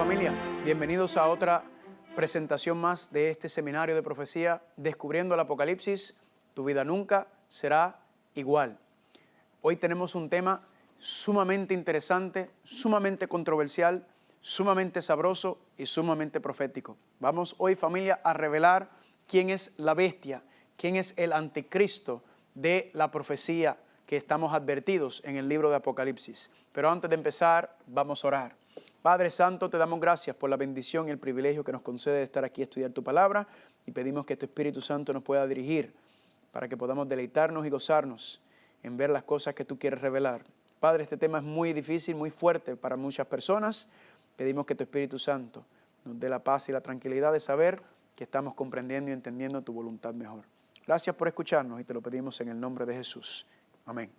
familia, bienvenidos a otra presentación más de este seminario de profecía, Descubriendo el Apocalipsis, tu vida nunca será igual. Hoy tenemos un tema sumamente interesante, sumamente controversial, sumamente sabroso y sumamente profético. Vamos hoy, familia, a revelar quién es la bestia, quién es el anticristo de la profecía que estamos advertidos en el libro de Apocalipsis. Pero antes de empezar, vamos a orar. Padre Santo, te damos gracias por la bendición y el privilegio que nos concede de estar aquí a estudiar tu palabra y pedimos que tu Espíritu Santo nos pueda dirigir para que podamos deleitarnos y gozarnos en ver las cosas que tú quieres revelar. Padre, este tema es muy difícil, muy fuerte para muchas personas. Pedimos que tu Espíritu Santo nos dé la paz y la tranquilidad de saber que estamos comprendiendo y entendiendo tu voluntad mejor. Gracias por escucharnos y te lo pedimos en el nombre de Jesús. Amén.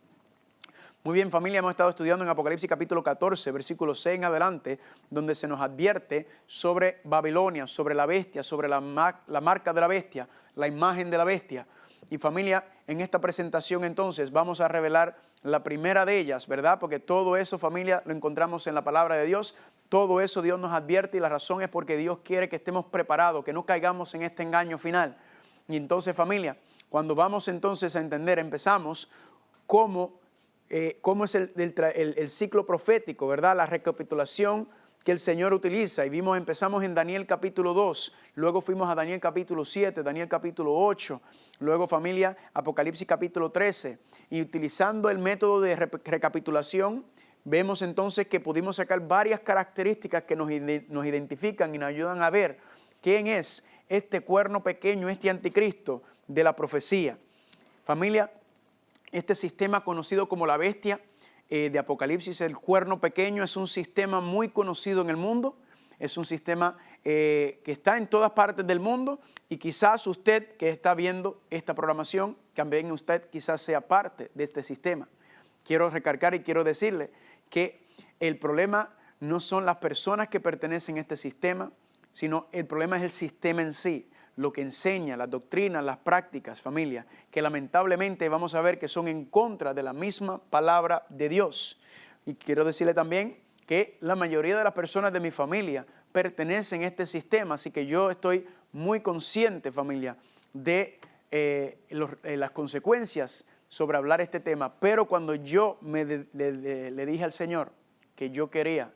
Muy bien, familia, hemos estado estudiando en Apocalipsis capítulo 14, versículo 6 en adelante, donde se nos advierte sobre Babilonia, sobre la bestia, sobre la marca de la bestia, la imagen de la bestia. Y familia, en esta presentación entonces vamos a revelar la primera de ellas, ¿verdad? Porque todo eso, familia, lo encontramos en la palabra de Dios. Todo eso Dios nos advierte y la razón es porque Dios quiere que estemos preparados, que no caigamos en este engaño final. Y entonces, familia, cuando vamos entonces a entender, empezamos cómo es el ciclo profético, ¿verdad? La recapitulación que el Señor utiliza. Y empezamos en Daniel capítulo 2, luego fuimos a Daniel capítulo 7, Daniel capítulo 8, luego familia, Apocalipsis capítulo 13. Y utilizando el método de recapitulación, vemos entonces que pudimos sacar varias características que nos identifican y nos ayudan a ver quién es este cuerno pequeño, este anticristo de la profecía. Familia, este sistema conocido como la bestia de Apocalipsis, el cuerno pequeño, es un sistema muy conocido en el mundo. Es un sistema que está en todas partes del mundo y quizás usted que está viendo esta programación, también usted quizás sea parte de este sistema. Quiero recalcar y quiero decirle que el problema no son las personas que pertenecen a este sistema, sino el problema es el sistema en sí. Lo que enseña, las doctrinas, las prácticas, familia, que lamentablemente vamos a ver que son en contra de la misma palabra de Dios. Y quiero decirle también que la mayoría de las personas de mi familia pertenecen a este sistema, así que yo estoy muy consciente, familia, de las consecuencias sobre hablar este tema. Pero cuando yo le dije al Señor que yo quería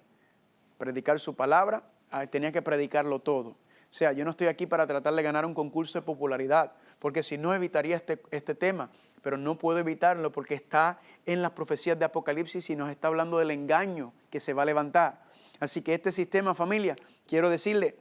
predicar su palabra, tenía que predicarlo todo. O sea, yo no estoy aquí para tratar de ganar un concurso de popularidad, porque si no evitaría este tema, pero no puedo evitarlo porque está en las profecías de Apocalipsis y nos está hablando del engaño que se va a levantar. Así que este sistema, familia, quiero decirle,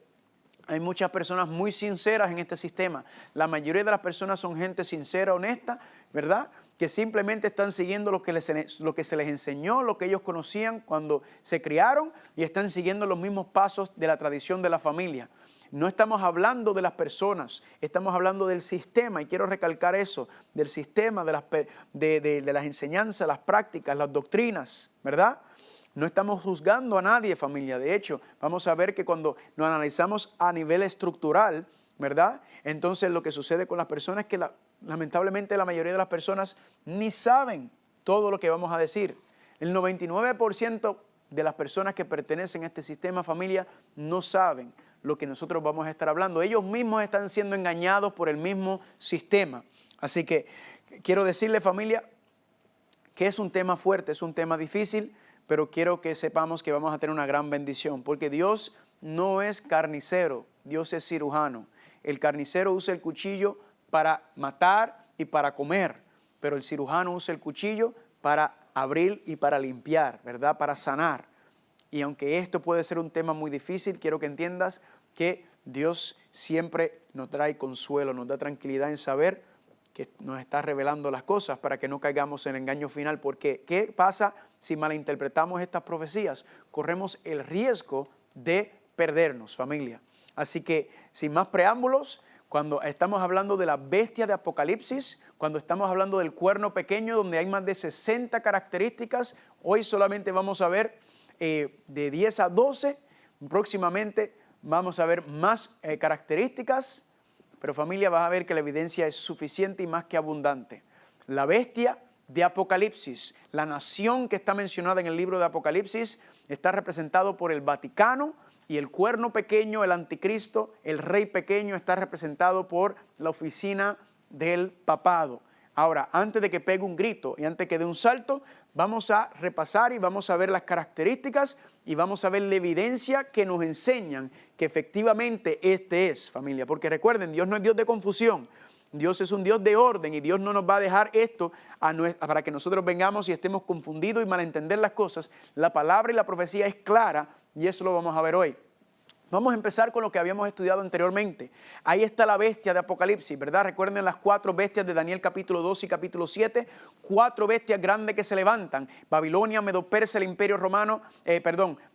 hay muchas personas muy sinceras en este sistema. La mayoría de las personas son gente sincera, honesta, ¿verdad? Que simplemente están siguiendo lo que se les enseñó, lo que ellos conocían cuando se criaron y están siguiendo los mismos pasos de la tradición de la familia. No estamos hablando de las personas, estamos hablando del sistema y quiero recalcar eso, del sistema, de las enseñanzas, las prácticas, las doctrinas, ¿verdad? No estamos juzgando a nadie, familia. De hecho, vamos a ver que cuando nos analizamos a nivel estructural, ¿verdad? Entonces lo que sucede con las personas es que lamentablemente la mayoría de las personas ni saben todo lo que vamos a decir. El 99% de las personas que pertenecen a este sistema, familia, no saben lo que nosotros vamos a estar hablando. Ellos mismos están siendo engañados por el mismo sistema. Así que quiero decirle, familia, que es un tema fuerte, es un tema difícil, pero quiero que sepamos que vamos a tener una gran bendición, porque Dios no es carnicero, Dios es cirujano. El carnicero usa el cuchillo para matar y para comer, pero el cirujano usa el cuchillo para abrir y para limpiar, ¿verdad? Para sanar. Y aunque esto puede ser un tema muy difícil, quiero que entiendas que Dios siempre nos trae consuelo, nos da tranquilidad en saber que nos está revelando las cosas para que no caigamos en el engaño final. Porque, ¿qué pasa si malinterpretamos estas profecías? Corremos el riesgo de perdernos, familia. Así que, sin más preámbulos, cuando estamos hablando de la bestia de Apocalipsis, cuando estamos hablando del cuerno pequeño, donde hay más de 60 características, hoy solamente vamos a ver de 10 a 12, próximamente vamos a ver más características, pero familia, vas a ver que la evidencia es suficiente y más que abundante. La bestia de Apocalipsis, la nación que está mencionada en el libro de Apocalipsis, está representado por el Vaticano Y el cuerno pequeño, el anticristo, el rey pequeño, está representado por la oficina del papado. Ahora, antes de que pegue un grito y antes que dé un salto, vamos a repasar y vamos a ver las características y vamos a ver la evidencia que nos enseñan que efectivamente este es, familia. Porque recuerden, Dios no es Dios de confusión. Dios es un Dios de orden y Dios no nos va a dejar esto para que nosotros vengamos y estemos confundidos y malentender las cosas. La palabra y la profecía es clara y eso lo vamos a ver hoy. Vamos a empezar con lo que habíamos estudiado anteriormente. Ahí está la bestia de Apocalipsis, ¿verdad? Recuerden las 4 bestias de Daniel capítulo 2 y capítulo 7. 4 bestias grandes que se levantan. Babilonia, Medo-Persa, el imperio romano,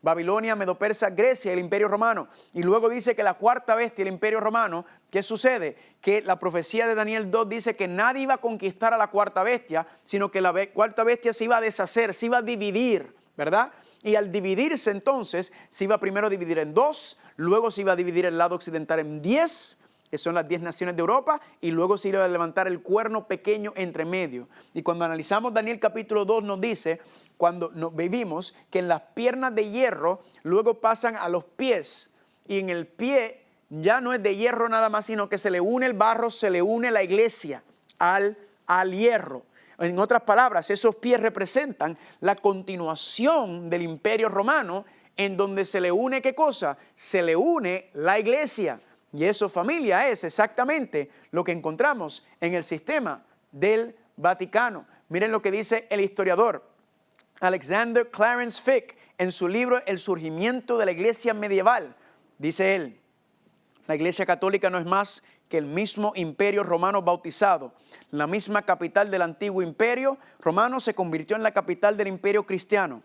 Babilonia, Medo-Persa, Grecia, el imperio romano. Y luego dice que la 4ª bestia, el imperio romano, ¿qué sucede? Que la profecía de Daniel 2 dice que nadie iba a conquistar a la 4ª bestia, sino que la 4ª bestia se iba a deshacer, se iba a dividir, ¿verdad? Y al dividirse entonces, se iba primero a dividir en 2, luego se iba a dividir el lado occidental en 10, que son las 10 naciones de Europa, y luego se iba a levantar el cuerno pequeño entre medio. Y cuando analizamos Daniel capítulo 2 nos dice, cuando vimos que en las piernas de hierro, luego pasan a los pies, y en el pie ya no es de hierro nada más, sino que se le une el barro, se le une la iglesia al hierro. En otras palabras, esos pies representan la continuación del imperio romano, en donde se le une, ¿qué cosa? Se le une la iglesia. Y eso, familia, es exactamente lo que encontramos en el sistema del Vaticano. Miren lo que dice el historiador Alexander Clarence Fick en su libro El surgimiento de la iglesia medieval. Dice él, la iglesia católica no es más que el mismo imperio romano bautizado. La misma capital del antiguo imperio romano se convirtió en la capital del imperio cristiano.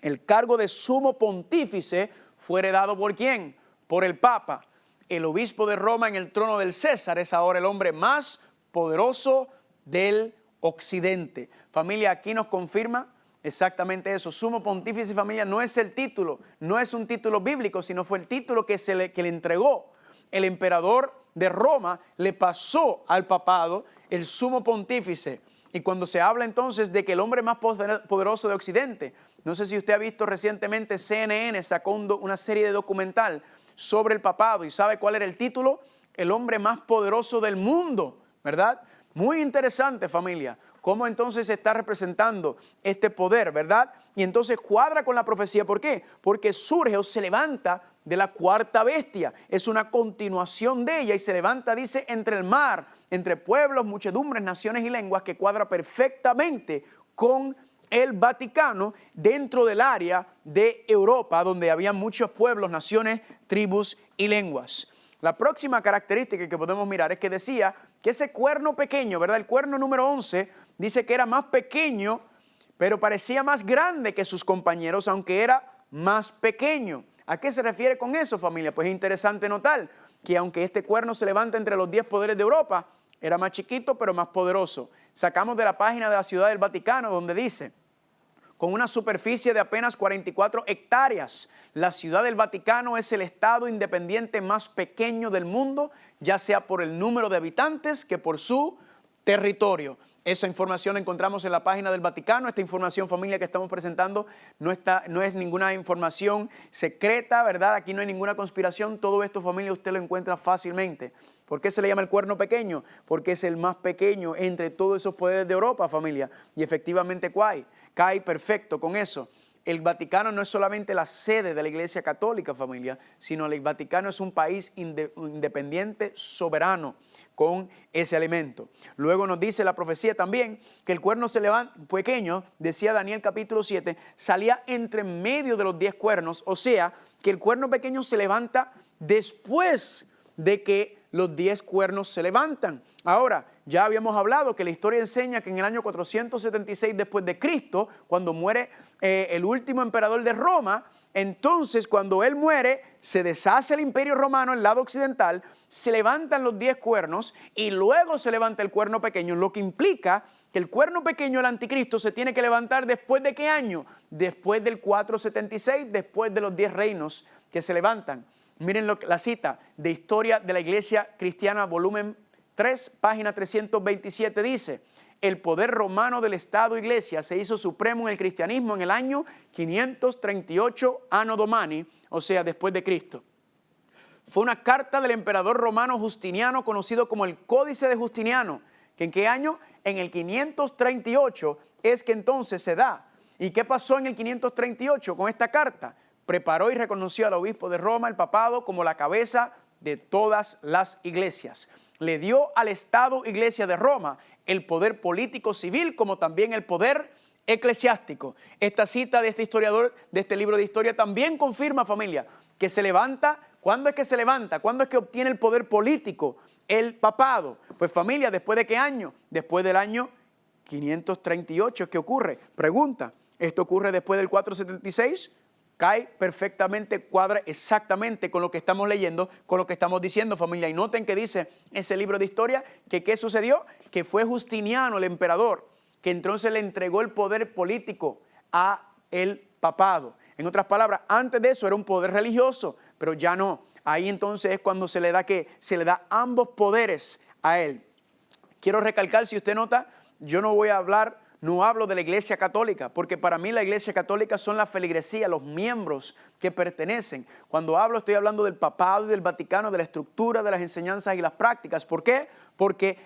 El cargo de sumo pontífice fue heredado ¿por quién? Por el Papa. El obispo de Roma en el trono del César es ahora el hombre más poderoso del occidente. Familia, aquí nos confirma exactamente eso. Sumo pontífice, familia, no es el título, no es un título bíblico, sino fue el título que le entregó el emperador de Roma, le pasó al papado el sumo pontífice. Y cuando se habla entonces de que el hombre más poderoso de Occidente, no sé si usted ha visto recientemente CNN sacó una serie de documental sobre el papado y sabe cuál era el título, el hombre más poderoso del mundo, ¿verdad? Muy interesante, familia, cómo entonces se está representando este poder, ¿verdad? Y entonces cuadra con la profecía. ¿Por qué? Porque surge o se levanta de la 4ª bestia. Es una continuación de ella y se levanta, dice, entre el mar, entre pueblos, muchedumbres, naciones y lenguas, que cuadra perfectamente con el Vaticano dentro del área de Europa, donde había muchos pueblos, naciones, tribus y lenguas. La próxima característica que podemos mirar es que decía que ese cuerno pequeño, ¿verdad? El cuerno número 11 dice que era más pequeño, pero parecía más grande que sus compañeros, aunque era más pequeño. ¿A qué se refiere con eso, familia? Pues es interesante notar que aunque este cuerno se levanta entre los 10 poderes de Europa, era más chiquito pero más poderoso. Sacamos de la página de la Ciudad del Vaticano donde dice, con una superficie de apenas 44 hectáreas, la Ciudad del Vaticano es el estado independiente más pequeño del mundo, ya sea por el número de habitantes que por su territorio. Esa información la encontramos en la página del Vaticano. Esta información, familia, que estamos presentando no es ninguna información secreta, ¿verdad? Aquí no hay ninguna conspiración. Todo esto, familia, usted lo encuentra fácilmente. ¿Por qué se le llama el cuerno pequeño? Porque es el más pequeño entre todos esos poderes de Europa, familia. Y efectivamente cae perfecto con eso. El Vaticano no es solamente la sede de la Iglesia Católica, familia, sino el Vaticano es un país independiente, soberano, con ese elemento. Luego nos dice la profecía también que el cuerno se levanta pequeño, decía Daniel capítulo 7, salía entre medio de los 10 cuernos, o sea, que el cuerno pequeño se levanta después de que los 10 cuernos se levantan. Ahora, ya habíamos hablado que la historia enseña que en el año 476 después de Cristo, cuando muere el último emperador de Roma, entonces cuando él muere, se deshace el imperio romano, el lado occidental, se levantan los 10 cuernos y luego se levanta el cuerno pequeño, lo que implica que el cuerno pequeño, el anticristo, se tiene que levantar ¿después de qué año? Después del 476, después de los 10 reinos que se levantan. Miren la cita de Historia de la Iglesia Cristiana, volumen 3, página 327, dice: el poder romano del Estado Iglesia se hizo supremo en el cristianismo en el año 538 Anno Domini, o sea, después de Cristo. Fue una carta del emperador romano Justiniano, conocido como el Códice de Justiniano, que ¿en qué año? En el 538 es que entonces se da. ¿Y qué pasó en el 538 con esta carta? Preparó y reconoció al obispo de Roma, el papado, como la cabeza de todas las iglesias. Le dio al Estado Iglesia de Roma el poder político civil como también el poder eclesiástico. Esta cita de este historiador, de este libro de historia, también confirma, familia, que se levanta. ¿Cuándo es que se levanta? ¿Cuándo es que obtiene el poder político el papado? Pues familia, ¿después de qué año? Después del año 538. ¿Qué ocurre? Pregunta, ¿esto ocurre después del 476? Cae perfectamente, cuadra exactamente con lo que estamos leyendo, con lo que estamos diciendo, familia. Y noten que dice ese libro de historia que ¿qué sucedió? Que fue Justiniano, el emperador, que entonces le entregó el poder político a el papado. En otras palabras, antes de eso era un poder religioso, pero ya no. Ahí entonces es cuando se le da ambos poderes a él. Quiero recalcar, si usted nota, yo no hablo de la Iglesia Católica, porque para mí la Iglesia Católica son la feligresía, los miembros que pertenecen. Cuando hablo, estoy hablando del papado y del Vaticano, de la estructura, de las enseñanzas y las prácticas. ¿Por qué? Porque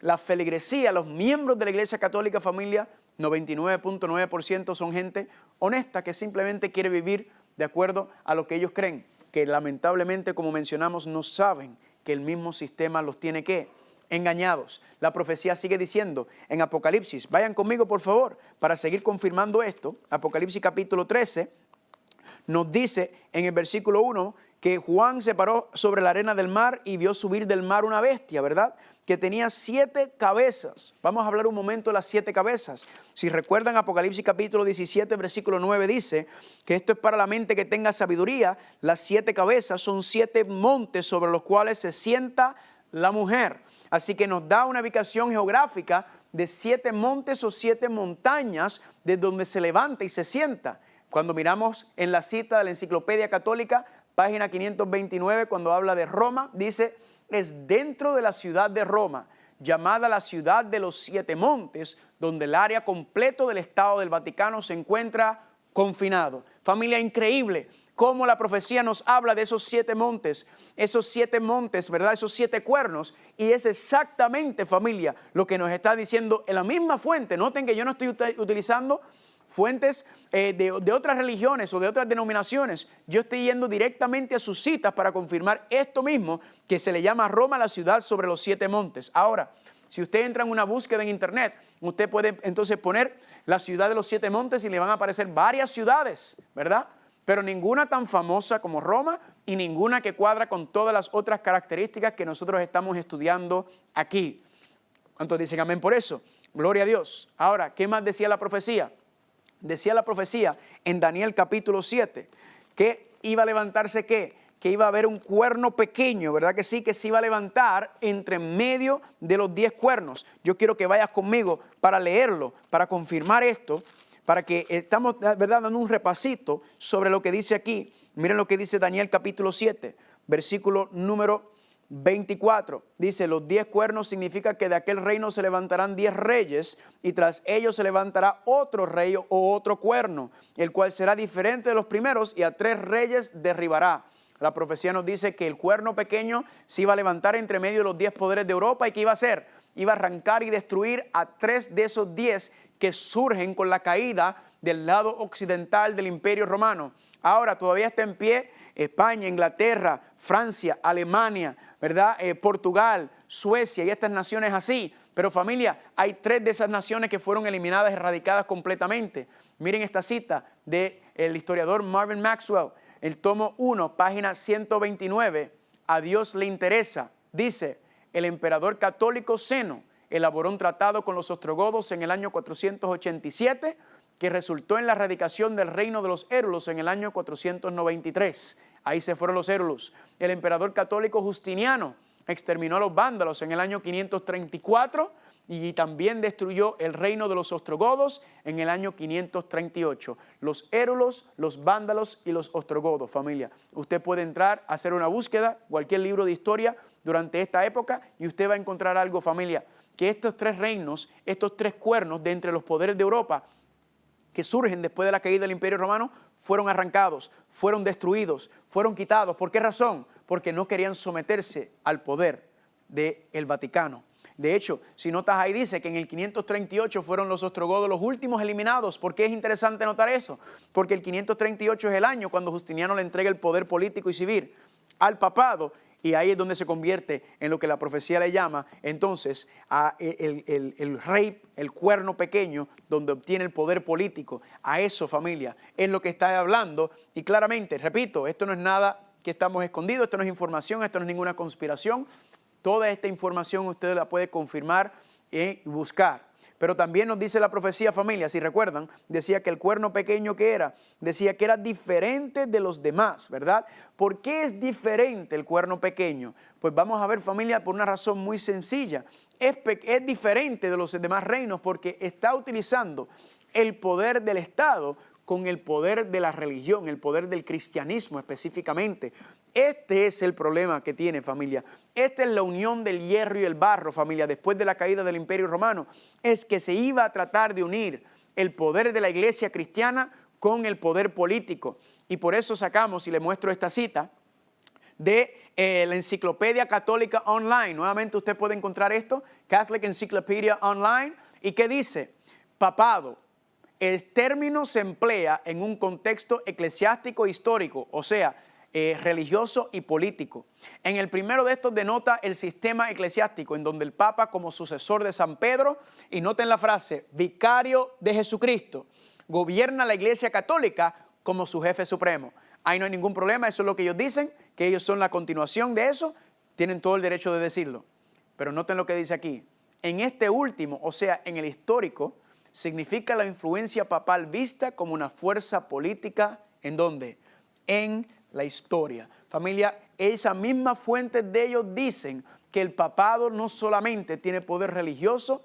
la feligresía, los miembros de la Iglesia Católica, familia, 99.9% son gente honesta que simplemente quiere vivir de acuerdo a lo que ellos creen, que lamentablemente, como mencionamos, no saben que el mismo sistema los tiene engañados. La profecía sigue diciendo en Apocalipsis, vayan conmigo por favor para seguir confirmando esto. Apocalipsis capítulo 13 nos dice en el versículo 1 que Juan se paró sobre la arena del mar y vio subir del mar una bestia, ¿verdad? Que tenía 7 cabezas. Vamos a hablar un momento de las 7 cabezas. Si recuerdan, Apocalipsis capítulo 17, versículo 9 dice que esto es para la mente que tenga sabiduría. Las 7 cabezas son 7 montes sobre los cuales se sienta la mujer. Así que nos da una ubicación geográfica de 7 montes o 7 montañas de donde se levanta y se sienta. Cuando miramos en la cita de la Enciclopedia Católica, página 529, cuando habla de Roma, dice, es dentro de la ciudad de Roma, llamada la ciudad de los 7 montes, donde el área completo del Estado del Vaticano se encuentra confinado. Familia, increíble cómo la profecía nos habla de esos 7 montes, ¿verdad? Esos 7 cuernos, y es exactamente, familia, lo que nos está diciendo en la misma fuente. Noten que yo no estoy utilizando fuentes de otras religiones o de otras denominaciones. Yo estoy yendo directamente a sus citas para confirmar esto mismo, que se le llama Roma, la ciudad sobre los 7 montes. Ahora, si usted entra en una búsqueda en internet, usted puede entonces poner la ciudad de los 7 montes y le van a aparecer varias ciudades, ¿verdad? Pero ninguna tan famosa como Roma y ninguna que cuadra con todas las otras características que nosotros estamos estudiando aquí. ¿Cuántos dicen amén por eso? Gloria a Dios. Ahora, ¿qué más decía la profecía? Decía la profecía en Daniel capítulo 7 que iba a levantarse ¿qué? Que iba a haber un cuerno pequeño, ¿verdad que sí? Que se iba a levantar entre medio de los 10 cuernos. Yo quiero que vayas conmigo para leerlo, para confirmar esto, para que estamos, ¿verdad?, dando un repasito sobre lo que dice aquí. Miren lo que dice Daniel capítulo 7, versículo número 24. Dice, los 10 cuernos significa que de aquel reino se levantarán 10 reyes y tras ellos se levantará otro rey o otro cuerno, el cual será diferente de los primeros y a 3 reyes derribará. La profecía nos dice que el cuerno pequeño se iba a levantar entre medio de los 10 poderes de Europa y ¿qué iba a hacer? Iba a arrancar y destruir a 3 de esos 10 que surgen con la caída del lado occidental del Imperio Romano. Ahora todavía está en pie España, Inglaterra, Francia, Alemania, ¿verdad? Portugal, Suecia y estas naciones así. Pero familia, hay 3 de esas naciones que fueron eliminadas, erradicadas completamente. Miren esta cita del historiador Marvin Maxwell, el tomo 1, página 129. A Dios le interesa. Dice, el emperador católico Zeno elaboró un tratado con los ostrogodos en el año 487 que resultó en la erradicación del reino de los érulos en el año 493. Ahí se fueron los érulos. El emperador católico Justiniano exterminó a los vándalos en el año 534 y también destruyó el reino de los ostrogodos en el año 538. Los érulos, los vándalos y los ostrogodos, familia. Usted puede entrar a hacer una búsqueda, cualquier libro de historia durante esta época y usted va a encontrar algo, familia, que estos tres reinos, estos tres cuernos de entre los poderes de Europa que surgen después de la caída del Imperio Romano, fueron arrancados, fueron destruidos, fueron quitados. ¿Por qué razón? Porque no querían someterse al poder del Vaticano. De hecho, si notas ahí dice que en el 538 fueron los ostrogodos los últimos eliminados. ¿Por qué es interesante notar eso? Porque el 538 es el año cuando Justiniano le entrega el poder político y civil al papado, y ahí es donde se convierte en lo que la profecía le llama entonces el rey, el cuerno pequeño, donde obtiene el poder político. A eso, familia, es lo que está hablando. Y claramente, repito, esto no es nada que estamos escondidos, esto no es información, esto no es ninguna conspiración. Toda esta información usted la puede confirmar y buscar. Pero también nos dice la profecía, familia, si recuerdan, decía que el cuerno pequeño que era, decía que era diferente de los demás, ¿verdad? ¿Por qué es diferente el cuerno pequeño? Pues vamos a ver, familia, por una razón muy sencilla. Es diferente de los demás reinos porque está utilizando el poder del Estado con el poder de la religión, el poder del cristianismo específicamente. Este es el problema que tiene, familia. Esta es la unión del hierro y el barro, familia, después de la caída del Imperio Romano. Es que se iba a tratar de unir el poder de la iglesia cristiana con el poder político. Y por eso sacamos, y le muestro esta cita, de la Enciclopedia Católica Online. Nuevamente usted puede encontrar esto, Catholic Encyclopedia Online. ¿Y qué dice? Papado. El término se emplea en un contexto eclesiástico histórico, o sea, religioso y político. En el primero de estos denota el sistema eclesiástico, en donde el Papa, como sucesor de San Pedro, y noten la frase, vicario de Jesucristo, gobierna la Iglesia Católica como su jefe supremo. Ahí no hay ningún problema, eso es lo que ellos dicen, que ellos son la continuación de eso, tienen todo el derecho de decirlo. Pero noten lo que dice aquí. En este último, o sea, en el histórico, significa la influencia papal vista como una fuerza política, ¿en dónde? En la historia. Familia, esa misma fuente de ellos dicen que el papado no solamente tiene poder religioso,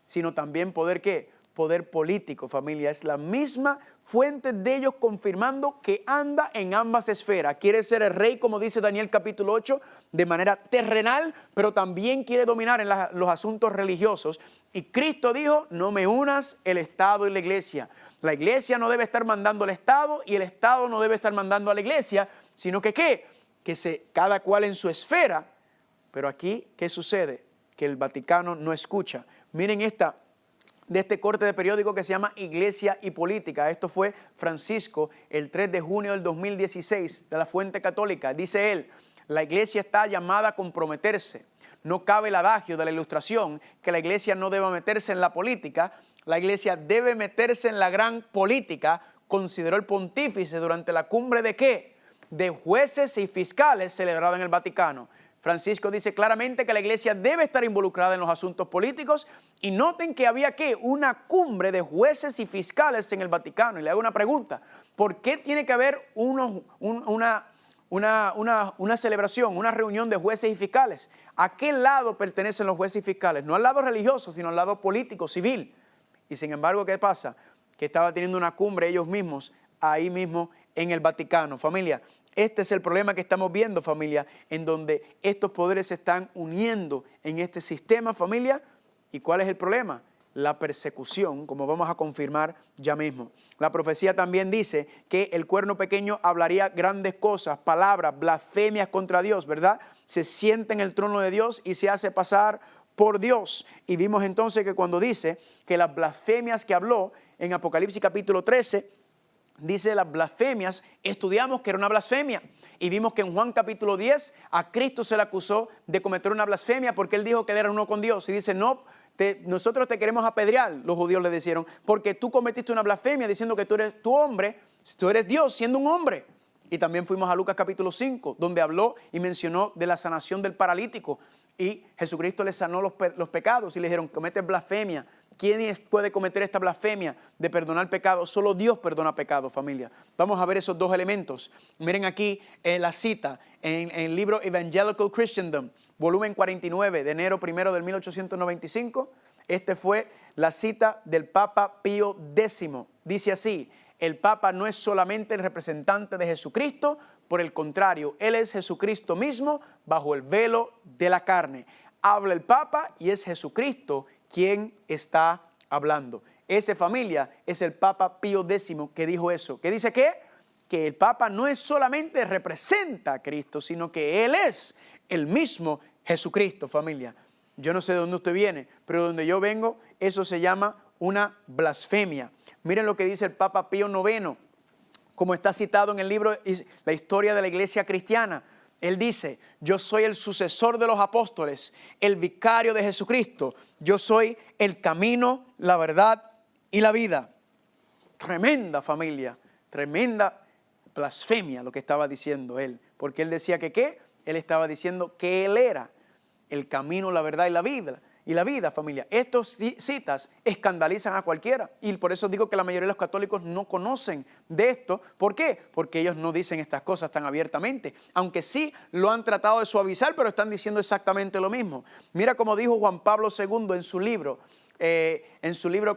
sino también poder, ¿qué? Poder político, familia. Es la misma fuente de ellos confirmando que anda en ambas esferas. Quiere ser el rey, como dice Daniel capítulo 8, de manera terrenal, pero también quiere dominar en los asuntos religiosos. Y Cristo dijo, no me unas el Estado y la iglesia. La iglesia no debe estar mandando al Estado y el Estado no debe estar mandando a la iglesia, sino que ¿qué? Que cada cual en su esfera. Pero aquí, ¿qué sucede? Que el Vaticano no escucha. Miren de este corte de periódico que se llama Iglesia y Política. Esto fue Francisco el 3 de junio del 2016 de la Fuente Católica. Dice él, la iglesia está llamada a comprometerse. No cabe el adagio de la Ilustración que la iglesia no deba meterse en la política. La iglesia debe meterse en la gran política, consideró el pontífice durante la cumbre de ¿qué? De jueces y fiscales celebrada en el Vaticano. Francisco dice claramente que la iglesia debe estar involucrada en los asuntos políticos y noten que había ¿qué? Una cumbre de jueces y fiscales en el Vaticano. Y le hago una pregunta, ¿por qué tiene que haber una celebración, una reunión de jueces y fiscales? ¿A qué lado pertenecen los jueces y fiscales? No al lado religioso, sino al lado político, civil. Y sin embargo, ¿qué pasa? Que estaba teniendo una cumbre ellos mismos, ahí mismo en el Vaticano. Familia, este es el problema que estamos viendo, familia, en donde estos poderes se están uniendo en este sistema, familia. ¿Y cuál es el problema? La persecución, como vamos a confirmar ya mismo. La profecía también dice que el cuerno pequeño hablaría grandes cosas, palabras, blasfemias contra Dios, ¿verdad? Se sienta en el trono de Dios y se hace pasar por Dios. Y vimos entonces que cuando dice que las blasfemias que habló en Apocalipsis capítulo 13, dice las blasfemias, estudiamos que era una blasfemia. Y vimos que en Juan capítulo 10 a Cristo se le acusó de cometer una blasfemia porque él dijo que él era uno con Dios. Y dice, no, nosotros te queremos apedrear, los judíos le dijeron, porque tú cometiste una blasfemia diciendo que tú eres tu hombre, tú eres Dios siendo un hombre. Y también fuimos a Lucas capítulo 5, donde habló y mencionó de la sanación del paralítico. Y Jesucristo le sanó los pecados y le dijeron, cometes blasfemia. ¿Quién puede cometer esta blasfemia de perdonar pecados? Solo Dios perdona pecados, familia. Vamos a ver esos dos elementos. Miren aquí la cita en el libro Evangelical Christendom, volumen 49, de enero 1 del 1895. Este fue la cita del Papa Pío X. Dice así, el Papa no es solamente el representante de Jesucristo, por el contrario, Él es Jesucristo mismo bajo el velo de la carne. habla el Papa y es Jesucristo quien está hablando. Esa familia es el Papa Pío X que dijo eso. ¿Qué dice qué? Que el Papa no es solamente representa a Cristo, sino que Él es el mismo Jesucristo, familia. Yo no sé de dónde usted viene, pero donde yo vengo, eso se llama una blasfemia. Miren lo que dice el Papa Pío IX, como está citado en el libro La historia de la iglesia cristiana. Él dice, yo soy el sucesor de los apóstoles, el vicario de Jesucristo. Yo soy el camino, la verdad y la vida. Tremenda familia, tremenda blasfemia lo que estaba diciendo él. Porque él decía que ¿qué? Él estaba diciendo que él era el camino, la verdad y la vida. Y la vida, familia. Estas citas escandalizan a cualquiera. Y por eso digo que la mayoría de los católicos no conocen de esto. ¿Por qué? Porque ellos no dicen estas cosas tan abiertamente. Aunque sí lo han tratado de suavizar, pero están diciendo exactamente lo mismo. Mira cómo dijo Juan Pablo II en su libro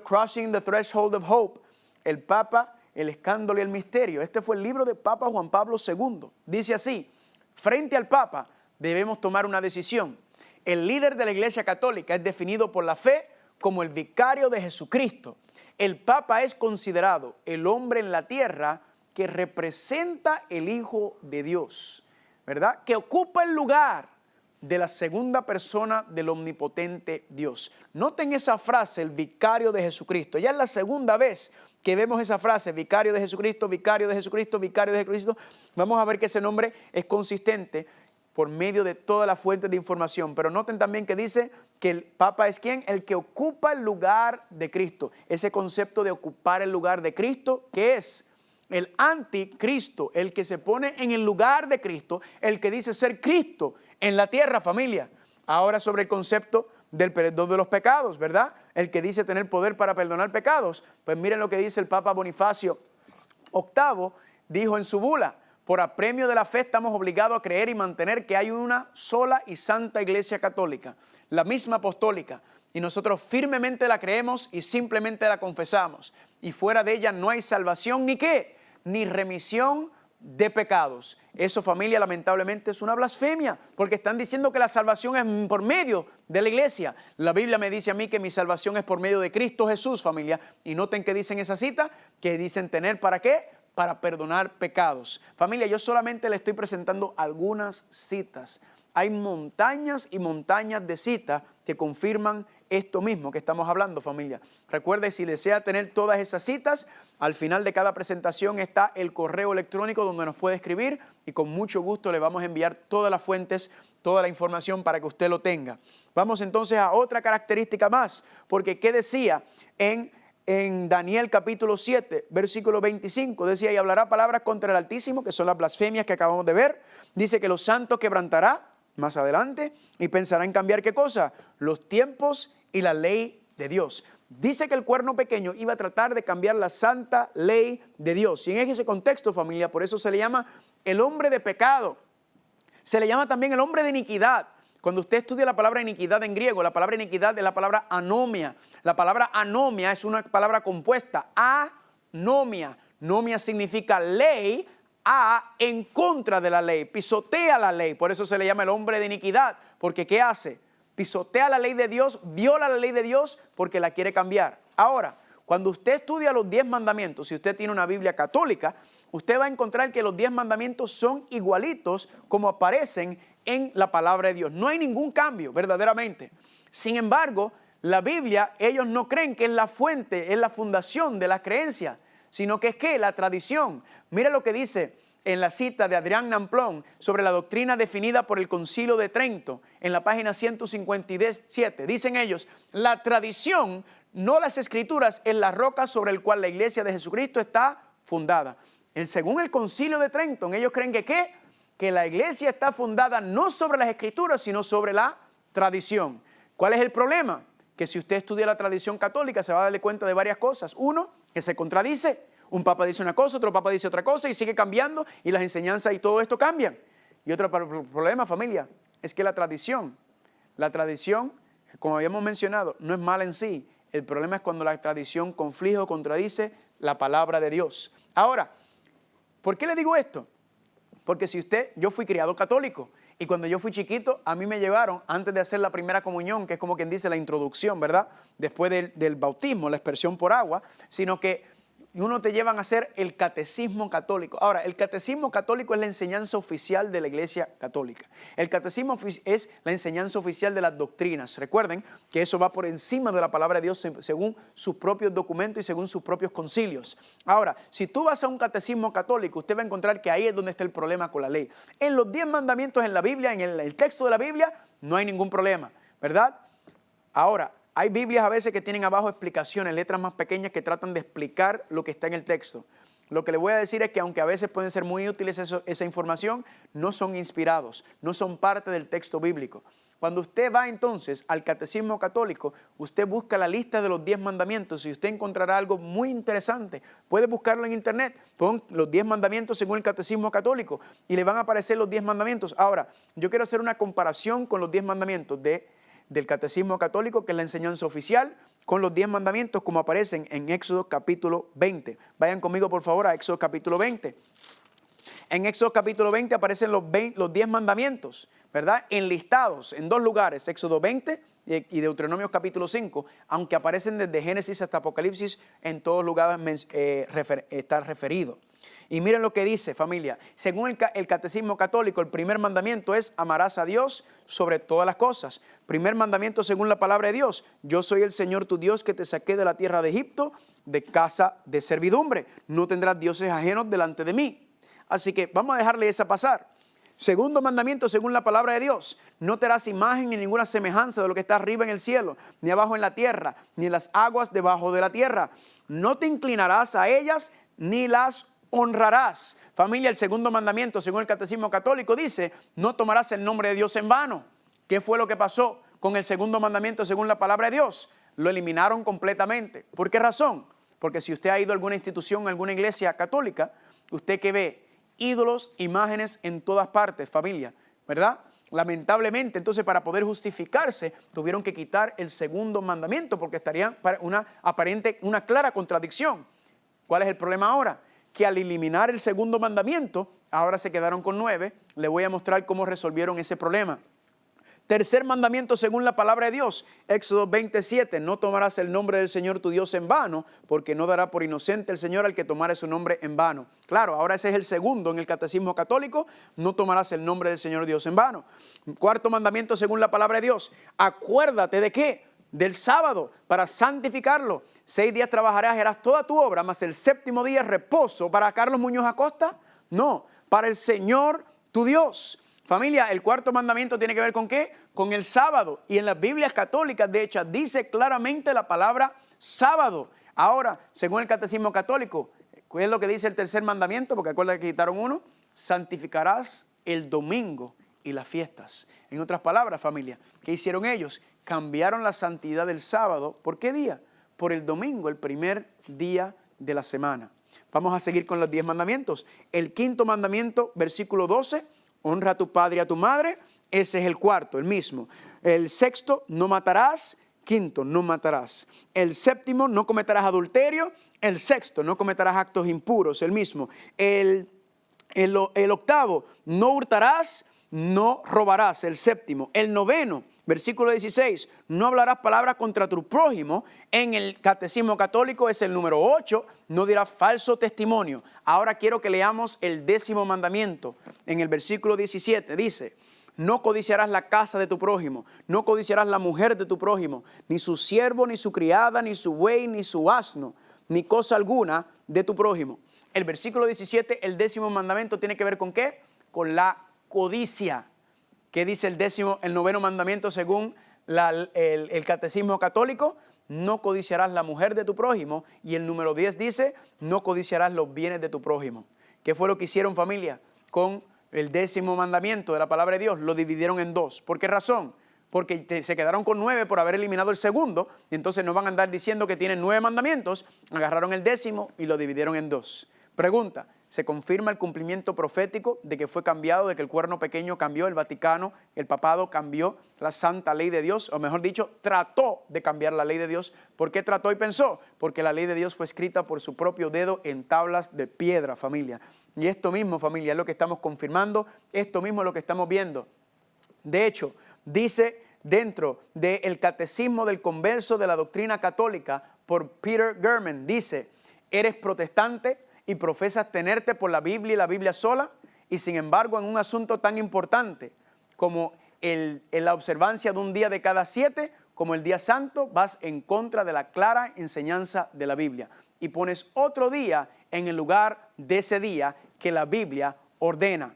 Crossing the Threshold of Hope. El Papa, el escándalo y el misterio. Este fue el libro de Papa Juan Pablo II. Dice así, frente al Papa debemos tomar una decisión. El líder de la Iglesia Católica es definido por la fe como el vicario de Jesucristo. El Papa es considerado el hombre en la tierra que representa el Hijo de Dios, ¿verdad? Que ocupa el lugar de la segunda persona del omnipotente Dios. Noten esa frase, el vicario de Jesucristo. Ya es la segunda vez que vemos esa frase, vicario de Jesucristo, vicario de Jesucristo, vicario de Jesucristo. Vamos a ver que ese nombre es consistente por medio de todas las fuentes de información. Pero noten también que dice que el Papa es ¿quién? El que ocupa el lugar de Cristo. Ese concepto de ocupar el lugar de Cristo, ¿qué es? El anticristo, el que se pone en el lugar de Cristo, el que dice ser Cristo en la tierra, familia. Ahora sobre el concepto del perdón de los pecados, ¿verdad? El que dice tener poder para perdonar pecados. Pues miren lo que dice el Papa Bonifacio VIII, dijo en su bula: por apremio de la fe estamos obligados a creer y mantener que hay una sola y santa Iglesia Católica, la misma apostólica, y nosotros firmemente la creemos y simplemente la confesamos. Y fuera de ella no hay salvación ni qué, ni remisión de pecados. Eso, familia, lamentablemente es una blasfemia, porque están diciendo que la salvación es por medio de la iglesia. La Biblia me dice a mí que mi salvación es por medio de Cristo Jesús, familia. Y noten que dicen esa cita, que dicen tener ¿para qué? Para perdonar pecados. Familia, yo solamente le estoy presentando algunas citas. Hay montañas y montañas de citas que confirman esto mismo que estamos hablando, familia. Recuerde, si desea tener todas esas citas, al final de cada presentación está el correo electrónico donde nos puede escribir y con mucho gusto le vamos a enviar todas las fuentes, toda la información para que usted lo tenga. Vamos entonces a otra característica más, porque ¿qué decía en Daniel capítulo 7, versículo 25? Decía, y hablará palabras contra el Altísimo, que son las blasfemias que acabamos de ver. Dice que los santos quebrantará más adelante y pensará en cambiar ¿qué cosa? Los tiempos y la ley de Dios. Dice que el cuerno pequeño iba a tratar de cambiar la santa ley de Dios. Y en ese contexto, familia, por eso se le llama el hombre de pecado. Se le llama también el hombre de iniquidad. Cuando usted estudia la palabra iniquidad en griego, la palabra iniquidad es la palabra anomia. La palabra anomia es una palabra compuesta, anomia. Nomia significa ley, en contra de la ley, pisotea la ley. Por eso se le llama el hombre de iniquidad, porque ¿qué hace? Pisotea la ley de Dios, viola la ley de Dios porque la quiere cambiar. Ahora, cuando usted estudia los 10 mandamientos, si usted tiene una Biblia católica, usted va a encontrar que los 10 mandamientos son igualitos como aparecen en la palabra de Dios. No hay ningún cambio, verdaderamente. Sin embargo, la Biblia, ellos no creen que es la fuente, es la fundación de la creencia, sino que es que la tradición. Mira lo que dice en la cita de Adrián Namplón sobre la doctrina definida por el Concilio de Trento, en la página 157. Dicen ellos, la tradición, no las escrituras, es la roca sobre la cual la iglesia de Jesucristo está fundada. Según el Concilio de Trento, ellos creen que ¿qué? Que la iglesia está fundada no sobre las escrituras, sino sobre la tradición. ¿Cuál es el problema? Que si usted estudia la tradición católica se va a darle cuenta de varias cosas. Uno, que se contradice. Un papa dice una cosa, otro papa dice otra cosa y sigue cambiando y las enseñanzas y todo esto cambian. Y otro problema, familia, es que la tradición, como habíamos mencionado, no es mala en sí. El problema es cuando la tradición conflige o contradice la palabra de Dios. Ahora, ¿por qué le digo esto? Porque si yo fui criado católico y cuando yo fui chiquito, a mí me llevaron, antes de hacer la primera comunión, que es como quien dice la introducción, ¿verdad? Después del bautismo, la aspersión por agua, sino que uno te llevan a hacer el catecismo católico. Ahora, el catecismo católico es la enseñanza oficial de la Iglesia Católica. El catecismo es la enseñanza oficial de las doctrinas. Recuerden que eso va por encima de la palabra de Dios según sus propios documentos y según sus propios concilios. Ahora, si tú vas a un catecismo católico, usted va a encontrar que ahí es donde está el problema con la ley. En los 10 mandamientos en la Biblia, en el texto de la Biblia, no hay ningún problema, ¿verdad? Ahora, hay Biblias a veces que tienen abajo explicaciones, letras más pequeñas que tratan de explicar lo que está en el texto. Lo que le voy a decir es que aunque a veces pueden ser muy útiles esa información, no son inspirados, no son parte del texto bíblico. Cuando usted va entonces al Catecismo Católico, usted busca la lista de los 10 mandamientos y usted encontrará algo muy interesante. Puede buscarlo en internet, pon los 10 mandamientos según el Catecismo Católico y le van a aparecer los 10 mandamientos. Ahora, yo quiero hacer una comparación con los 10 mandamientos del Catecismo Católico, que es la enseñanza oficial, con los 10 mandamientos como aparecen en Éxodo capítulo 20. Vayan conmigo por favor a Éxodo capítulo 20. En Éxodo capítulo 20 aparecen los 10 mandamientos, ¿verdad? Enlistados en 2 lugares, Éxodo 20 y Deuteronomio capítulo 5, aunque aparecen desde Génesis hasta Apocalipsis, en todos lugares está referido. Y miren lo que dice, familia. Según el Catecismo Católico, el primer mandamiento es: amarás a Dios sobre todas las cosas. Primer mandamiento según la palabra de Dios: yo soy el Señor tu Dios que te saqué de la tierra de Egipto, de casa de servidumbre. No tendrás dioses ajenos delante de mí. Así que vamos a dejarle esa pasar. Segundo mandamiento según la palabra de Dios: no te harás imagen ni ninguna semejanza de lo que está arriba en el cielo, ni abajo en la tierra, ni en las aguas debajo de la tierra. No te inclinarás a ellas ni las honrarás. Familia, el segundo mandamiento según el Catecismo Católico dice: no tomarás el nombre de Dios en vano. ¿Qué fue lo que pasó con el segundo mandamiento según la palabra de Dios? Lo eliminaron completamente. ¿Por qué razón? Porque si usted ha ido a alguna institución, a alguna iglesia católica, usted que ve ídolos, imágenes en todas partes, familia, ¿verdad? Lamentablemente, entonces, para poder justificarse, tuvieron que quitar el segundo mandamiento porque estaría una clara contradicción. ¿Cuál es el problema ahora? Que al eliminar el segundo mandamiento, ahora se quedaron con 9. Le voy a mostrar cómo resolvieron ese problema. Tercer mandamiento según la palabra de Dios, Éxodo 27, no tomarás el nombre del Señor tu Dios en vano, porque no dará por inocente el Señor al que tomare su nombre en vano. Claro, ahora ese es el segundo en el Catecismo Católico: no tomarás el nombre del Señor Dios en vano. Cuarto mandamiento según la palabra de Dios: acuérdate ¿de qué? Del sábado, para santificarlo. 6 días trabajarás y harás toda tu obra, mas el séptimo día es reposo. ¿Para Carlos Muñoz Acosta? No, para el Señor tu Dios. Familia, el cuarto mandamiento tiene que ver ¿con qué? Con el sábado. Y en las Biblias católicas, de hecho, dice claramente la palabra sábado. Ahora, según el Catecismo Católico, ¿cuál es lo que dice el tercer mandamiento? Porque acuérdate que quitaron uno: santificarás el domingo y las fiestas. En otras palabras, familia, ¿qué hicieron ellos? Cambiaron la santidad del sábado. ¿Por qué día? Por el domingo, el primer día de la semana. Vamos a seguir con los 10 mandamientos. El quinto mandamiento, versículo 12, honra a tu padre y a tu madre. Ese es el cuarto, el mismo. El sexto, no matarás. Quinto, no matarás. El séptimo, no cometerás adulterio. El sexto, no cometerás actos impuros, el mismo. El octavo, no hurtarás, no robarás, el séptimo. El noveno, versículo 16, no hablarás palabras contra tu prójimo. En el Catecismo Católico es el número 8, no dirás falso testimonio. Ahora quiero que leamos el 10º mandamiento. En el versículo 17 dice: no codiciarás la casa de tu prójimo, no codiciarás la mujer de tu prójimo, ni su siervo, ni su criada, ni su buey, ni su asno, ni cosa alguna de tu prójimo. El versículo 17, el 10º mandamiento, tiene que ver ¿con qué? Con la codicia. ¿Qué dice el 9º mandamiento según el Catecismo Católico? No codiciarás la mujer de tu prójimo. Y el número 10 dice: no codiciarás los bienes de tu prójimo. ¿Qué fue lo que hicieron, familia, con el 10º mandamiento de la palabra de Dios? Lo dividieron en 2. ¿Por qué razón? Porque se quedaron con 9 por haber eliminado el segundo, y entonces no van a andar diciendo que tienen 9 mandamientos. Agarraron el 10º y lo dividieron en 2. Pregunta: se confirma el cumplimiento profético de que fue cambiado, de que el cuerno pequeño cambió, el Vaticano, el papado cambió la santa ley de Dios, o mejor dicho, trató de cambiar la ley de Dios. ¿Por qué trató y pensó? Porque la ley de Dios fue escrita por su propio dedo en tablas de piedra, familia. Y esto mismo, familia, es lo que estamos confirmando, esto mismo es lo que estamos viendo. De hecho, dice dentro del Catecismo del Converso de la Doctrina Católica por Peter German, dice, eres protestante y profesas tenerte por la Biblia y la Biblia sola, y sin embargo en un asunto tan importante como la observancia de un día de cada 7, como el día santo, vas en contra de la clara enseñanza de la Biblia y pones otro día en el lugar de ese día que la Biblia ordena.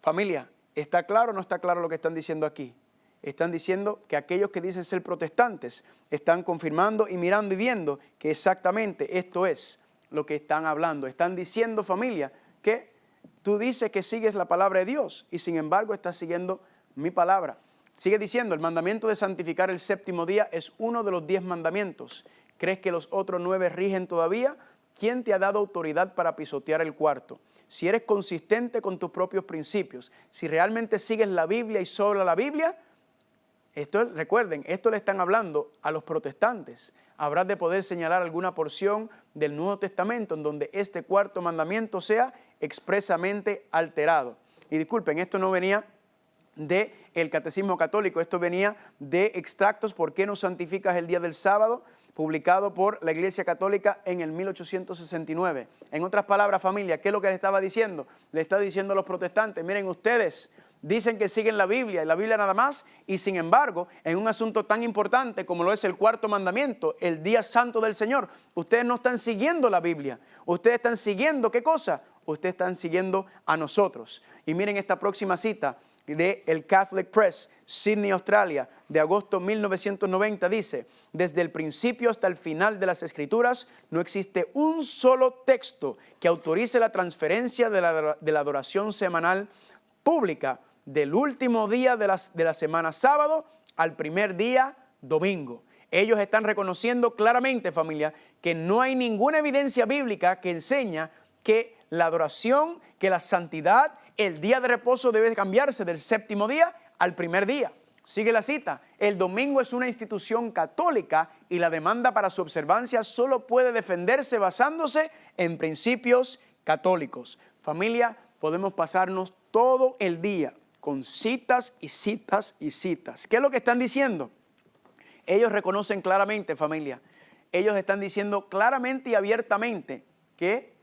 Familia, ¿está claro o no está claro lo que están diciendo aquí? Están diciendo que aquellos que dicen ser protestantes están confirmando y mirando y viendo que exactamente esto es lo que están hablando. Están diciendo, familia, que tú dices que sigues la palabra de Dios y sin embargo estás siguiendo mi palabra. Sigue diciendo, el mandamiento de santificar el séptimo día es uno de los 10 mandamientos. ¿Crees que los otros 9 rigen todavía? ¿Quién te ha dado autoridad para pisotear el cuarto? Si eres consistente con tus propios principios, si realmente sigues la Biblia y solo la Biblia, recuerden, esto le están hablando a los protestantes. Habrás de poder señalar alguna porción del Nuevo Testamento en donde este cuarto mandamiento sea expresamente alterado. Y disculpen, esto no venía del Catecismo Católico, esto venía de extractos ¿Por qué no santificas el día del sábado?, publicado por la Iglesia Católica en el 1869. En otras palabras, familia, ¿qué es lo que le estaba diciendo? Le está diciendo a los protestantes, miren ustedes, dicen que siguen la Biblia y la Biblia nada más, y sin embargo, en un asunto tan importante como lo es el cuarto mandamiento, el día santo del Señor, ustedes no están siguiendo la Biblia, ustedes están siguiendo, ¿qué cosa? Ustedes están siguiendo a nosotros. Y miren esta próxima cita de el Catholic Press, Sydney, Australia, de agosto 1990, dice, desde el principio hasta el final de las Escrituras no existe un solo texto que autorice la transferencia de la adoración semanal pública del último día de la semana sábado al primer día domingo. Ellos están reconociendo claramente, familia, que no hay ninguna evidencia bíblica que enseña que la adoración, que la santidad, el día de reposo debe cambiarse del séptimo día al primer día. Sigue la cita, el domingo es una institución católica y la demanda para su observancia solo puede defenderse basándose en principios católicos. Familia, podemos pasarnos todo el día con citas y citas y citas. ¿Qué es lo que están diciendo? Ellos reconocen claramente, familia, ellos están diciendo claramente y abiertamente que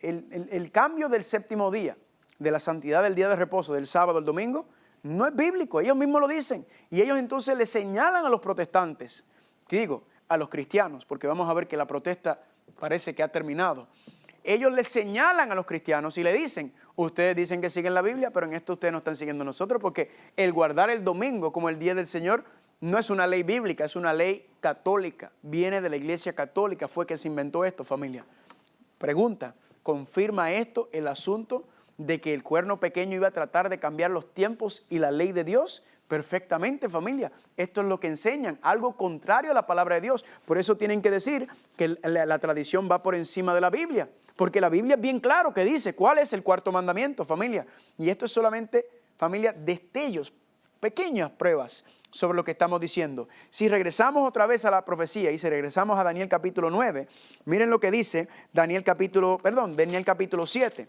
el cambio del séptimo día, de la santidad del día de reposo, del sábado al domingo, no es bíblico. Ellos mismos lo dicen. Y ellos entonces le señalan a los protestantes, que digo, a los cristianos, porque vamos a ver que la protesta parece que ha terminado. Ellos le señalan a los cristianos y le dicen, ustedes dicen que siguen la Biblia, pero en esto ustedes no están siguiendo a nosotros, porque el guardar el domingo como el día del Señor no es una ley bíblica, es una ley católica. Viene de la Iglesia Católica, fue que se inventó esto, familia. Pregunta, ¿confirma esto el asunto de que el cuerno pequeño iba a tratar de cambiar los tiempos y la ley de Dios? Perfectamente, familia. Esto es lo que enseñan, algo contrario a la palabra de Dios. Por eso tienen que decir que la tradición va por encima de la Biblia. Porque la Biblia es bien claro que dice cuál es el cuarto mandamiento, familia. Y esto es solamente, familia, destellos, pequeñas pruebas sobre lo que estamos diciendo. Si regresamos otra vez a la profecía y si regresamos a Daniel capítulo 9, miren lo que dice Daniel capítulo 7.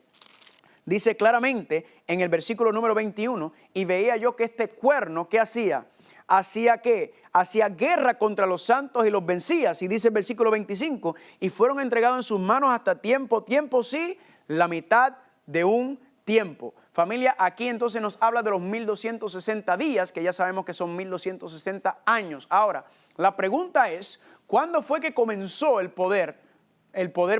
Dice claramente en el versículo número 21, y veía yo que este cuerno, ¿qué hacía? ¿Hacía qué? Hacía guerra contra los santos y los vencía. Y dice el versículo 25, y fueron entregados en sus manos hasta tiempo sí, la mitad de un tiempo. Familia, aquí entonces nos habla de los 1260 días, que ya sabemos que son 1260 años. Ahora, la pregunta es, ¿cuándo fue que comenzó el poder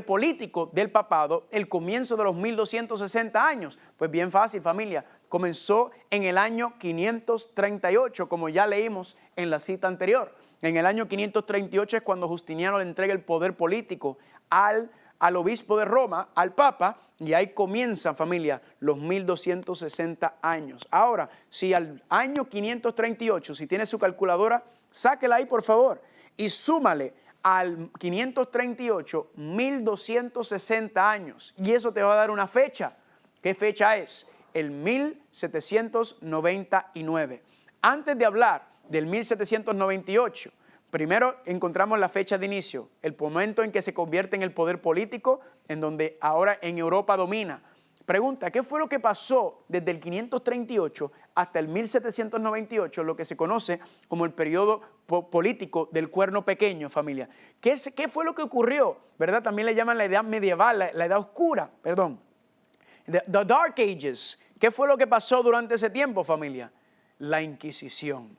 político del papado, el comienzo de los 1260 años? Pues bien fácil, familia, comenzó en el año 538, como ya leímos en la cita anterior. En el año 538 es cuando Justiniano le entrega el poder político al obispo de Roma, al papa, y ahí comienzan, familia, los 1260 años. Ahora, si al año 538, si tiene su calculadora, sáquela ahí por favor, y súmale al 538, 1260 años. Y eso te va a dar una fecha. ¿Qué fecha es? El 1799. Antes de hablar del 1798, primero encontramos la fecha de inicio, el momento en que se convierte en el poder político, en donde ahora en Europa domina. Pregunta, ¿qué fue lo que pasó desde el 538 hasta el 1798, lo que se conoce como el periodo político del cuerno pequeño, familia? ¿Qué fue lo que ocurrió? ¿Verdad? También le llaman la edad medieval, la edad oscura, perdón. The Dark Ages. ¿Qué fue lo que pasó durante ese tiempo, familia? La Inquisición,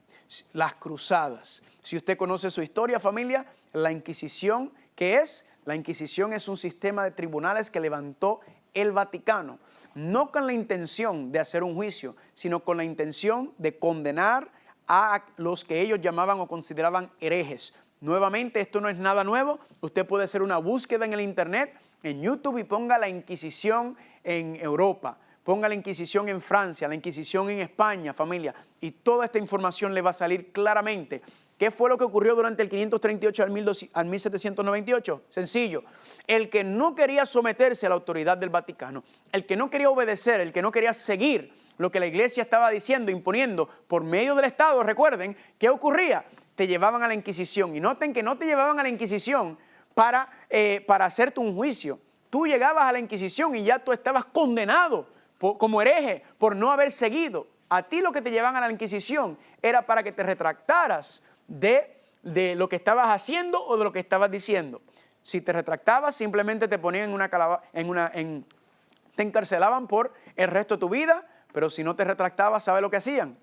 las cruzadas. Si usted conoce su historia, familia, la Inquisición, ¿qué es? La Inquisición es un sistema de tribunales que levantó el Vaticano, no con la intención de hacer un juicio, sino con la intención de condenar a los que ellos llamaban o consideraban herejes. Nuevamente, esto no es nada nuevo. Usted puede hacer una búsqueda en el internet, en YouTube, y ponga la Inquisición en Europa, ponga la Inquisición en Francia, la Inquisición en España, familia, y toda esta información le va a salir claramente. ¿Qué fue lo que ocurrió durante el 538 al 1798? Sencillo, el que no quería someterse a la autoridad del Vaticano, el que no quería obedecer, el que no quería seguir lo que la iglesia estaba diciendo, imponiendo por medio del Estado, recuerden, ¿qué ocurría? Te llevaban a la Inquisición. Y noten que no te llevaban a la Inquisición para hacerte un juicio. Tú llegabas a la Inquisición y ya tú estabas condenado como hereje por no haber seguido. A ti lo que te llevaban a la Inquisición era para que te retractaras de lo que estabas haciendo o de lo que estabas diciendo. Si te retractabas, simplemente te ponían te encarcelaban por el resto de tu vida, pero si no te retractabas, ¿sabes lo que hacían?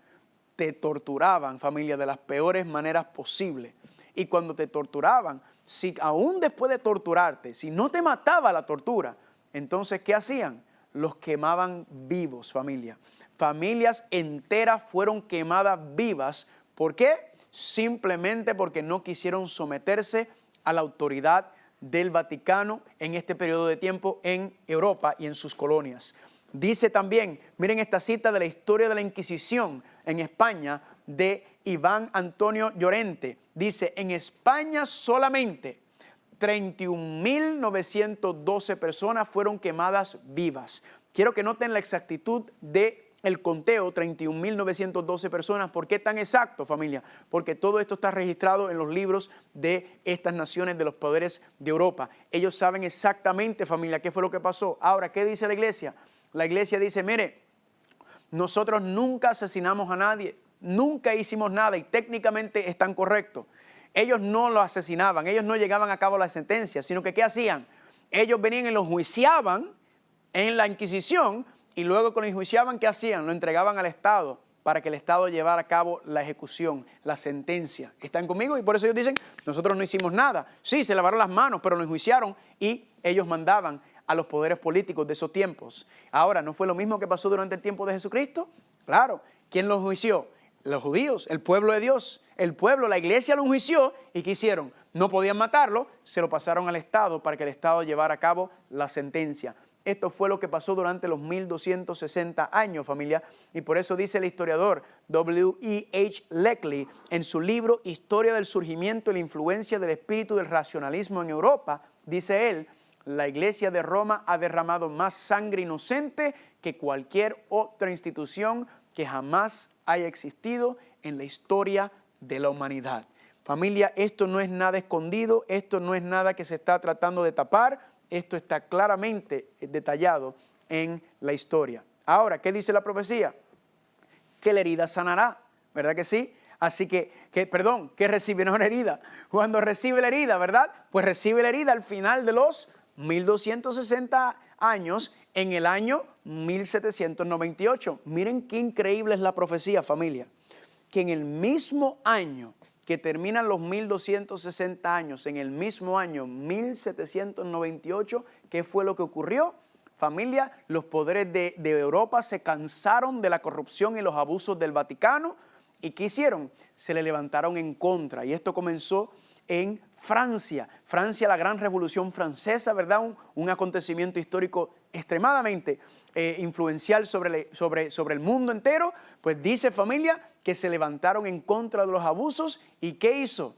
Te torturaban, familia, de las peores maneras posibles. Y cuando te torturaban, si aún después de torturarte, si no te mataba la tortura, entonces, ¿qué hacían? Los quemaban vivos, familia. Familias enteras fueron quemadas vivas. ¿Por qué? Simplemente porque no quisieron someterse a la autoridad del Vaticano en este periodo de tiempo en Europa y en sus colonias. Dice también, miren esta cita de la historia de la Inquisición en España de Iván Antonio Llorente. Dice, en España solamente 31.912 personas fueron quemadas vivas. Quiero que noten la exactitud del conteo, 31.912 personas. ¿Por qué tan exacto, familia? Porque todo esto está registrado en los libros de estas naciones, de los poderes de Europa. Ellos saben exactamente, familia, qué fue lo que pasó. Ahora, ¿qué dice la iglesia? La iglesia dice, mire, nosotros nunca asesinamos a nadie, nunca hicimos nada y técnicamente están correctos. Ellos no lo asesinaban, ellos no llegaban a cabo la sentencia, sino que ¿qué hacían? Ellos venían y los juiciaban en la Inquisición y luego que lo enjuiciaban, ¿qué hacían? Lo entregaban al Estado para que el Estado llevara a cabo la ejecución, la sentencia. ¿Están conmigo? Y por eso ellos dicen, nosotros no hicimos nada. Sí, se lavaron las manos, pero lo enjuiciaron y ellos mandaban a los poderes políticos de esos tiempos. Ahora, ¿no fue lo mismo que pasó durante el tiempo de Jesucristo? Claro. ¿Quién los enjuició? Los judíos, el pueblo de Dios. El pueblo, la iglesia lo enjuició y ¿qué hicieron? No podían matarlo, se lo pasaron al Estado para que el Estado llevara a cabo la sentencia. Esto fue lo que pasó durante los 1260 años, familia, y por eso dice el historiador W.E.H. Leckley en su libro Historia del surgimiento y la influencia del espíritu del racionalismo en Europa, dice él, la Iglesia de Roma ha derramado más sangre inocente que cualquier otra institución que jamás haya existido en la historia de la humanidad. Familia, esto no es nada escondido, esto no es nada que se está tratando de tapar, esto está claramente detallado en la historia. Ahora, ¿qué dice la profecía? Que la herida sanará, ¿verdad que sí? Así que recibirá una herida. Cuando recibe la herida, ¿verdad? Pues recibe la herida al final de los 1260 años, en el año 1798. Miren qué increíble es la profecía, familia. Que en el mismo año que terminan los 1260 años, en el mismo año 1798, ¿qué fue lo que ocurrió? Familia, los poderes de Europa se cansaron de la corrupción y los abusos del Vaticano. ¿Y qué hicieron? Se le levantaron en contra. Y esto comenzó en Francia. Francia, la gran revolución francesa, ¿verdad? Un acontecimiento histórico extremadamente influencial sobre el mundo entero. Pues dice, familia, que se levantaron en contra de los abusos. ¿Y qué hizo?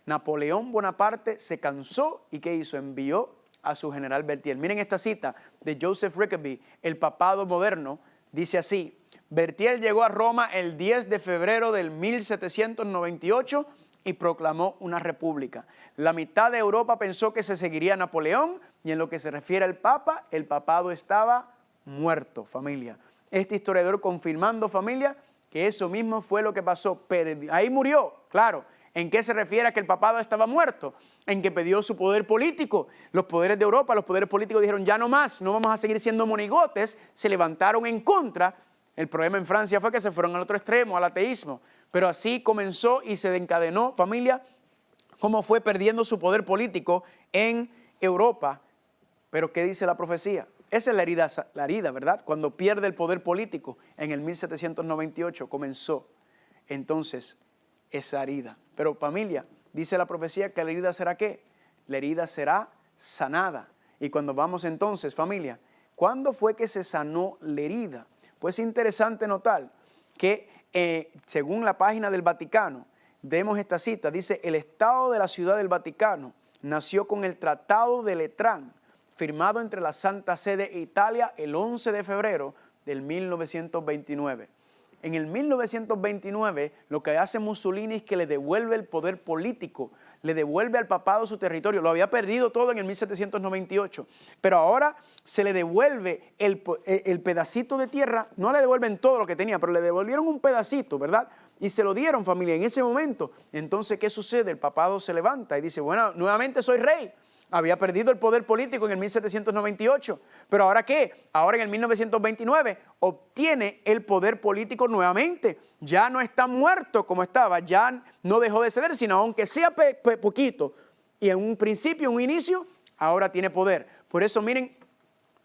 Napoleón Bonaparte se cansó y ¿qué hizo? Envió a su general Berthier. Miren esta cita de Joseph Rickaby, el papado moderno, dice así: Berthier llegó a Roma el 10 de febrero del 1798 y proclamó una república. La mitad de Europa pensó que se seguiría Napoleón y en lo que se refiere al Papa, el papado estaba muerto, familia. Este historiador confirmando, familia, que eso mismo fue lo que pasó. Ahí murió, claro. ¿En qué se refiere a que el papado estaba muerto? En que perdió su poder político. Los poderes de Europa, los poderes políticos dijeron ya no más, no vamos a seguir siendo monigotes, se levantaron en contra. El problema en Francia fue que se fueron al otro extremo, al ateísmo. Pero así comenzó y se desencadenó, familia, cómo fue perdiendo su poder político en Europa. Pero ¿qué dice la profecía? Esa es la herida, ¿verdad? Cuando pierde el poder político en el 1798 comenzó entonces esa herida. Pero familia, dice la profecía que la herida será ¿qué? La herida será sanada. Y cuando vamos entonces, familia, ¿cuándo fue que se sanó la herida? Pues es interesante notar que según la página del Vaticano, vemos esta cita, dice: el Estado de la Ciudad del Vaticano nació con el Tratado de Letrán, firmado entre la Santa Sede e Italia el 11 de febrero del 1929. En el 1929 lo que hace Mussolini es que le devuelve el poder político, le devuelve al papado su territorio. Lo había perdido todo en el 1798, pero ahora se le devuelve el pedacito de tierra. No le devuelven todo lo que tenía, pero le devolvieron un pedacito, ¿verdad? Y se lo dieron, familia, en ese momento. Entonces, ¿qué sucede? El papado se levanta y dice: bueno, nuevamente soy rey. Había perdido el poder político en el 1798, pero ¿ahora qué? Ahora en el 1929 obtiene el poder político nuevamente. Ya no está muerto como estaba, ya no dejó de ceder, sino aunque sea poquito. Y en un principio, en un inicio, ahora tiene poder. Por eso miren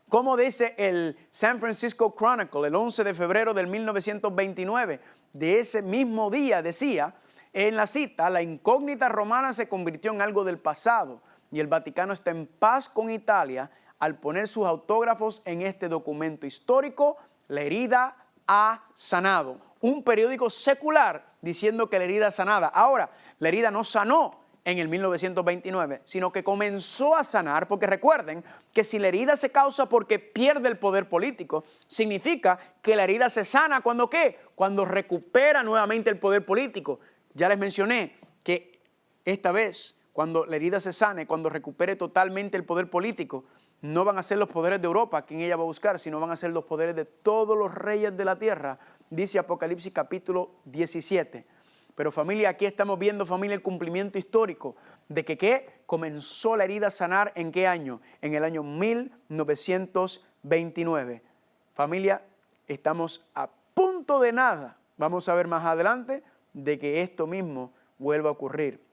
cómo dice el San Francisco Chronicle, el 11 de febrero del 1929, de ese mismo día decía en la cita: la incógnita romana se convirtió en algo del pasado. Y el Vaticano está en paz con Italia al poner sus autógrafos en este documento histórico. La herida ha sanado. Un periódico secular diciendo que la herida sanada. Ahora, la herida no sanó en el 1929, sino que comenzó a sanar, porque recuerden que si la herida se causa porque pierde el poder político, significa que la herida se sana cuando ¿qué? Cuando recupera nuevamente el poder político. Ya les mencioné que esta vez, cuando la herida se sane, cuando recupere totalmente el poder político, no van a ser los poderes de Europa quien ella va a buscar, sino van a ser los poderes de todos los reyes de la tierra, dice Apocalipsis capítulo 17. Pero familia, aquí estamos viendo, familia, el cumplimiento histórico de que ¿qué? Comenzó la herida a sanar ¿en qué año? En el año 1929. Familia, estamos a punto de nada. Vamos a ver más adelante de que esto mismo vuelva a ocurrir.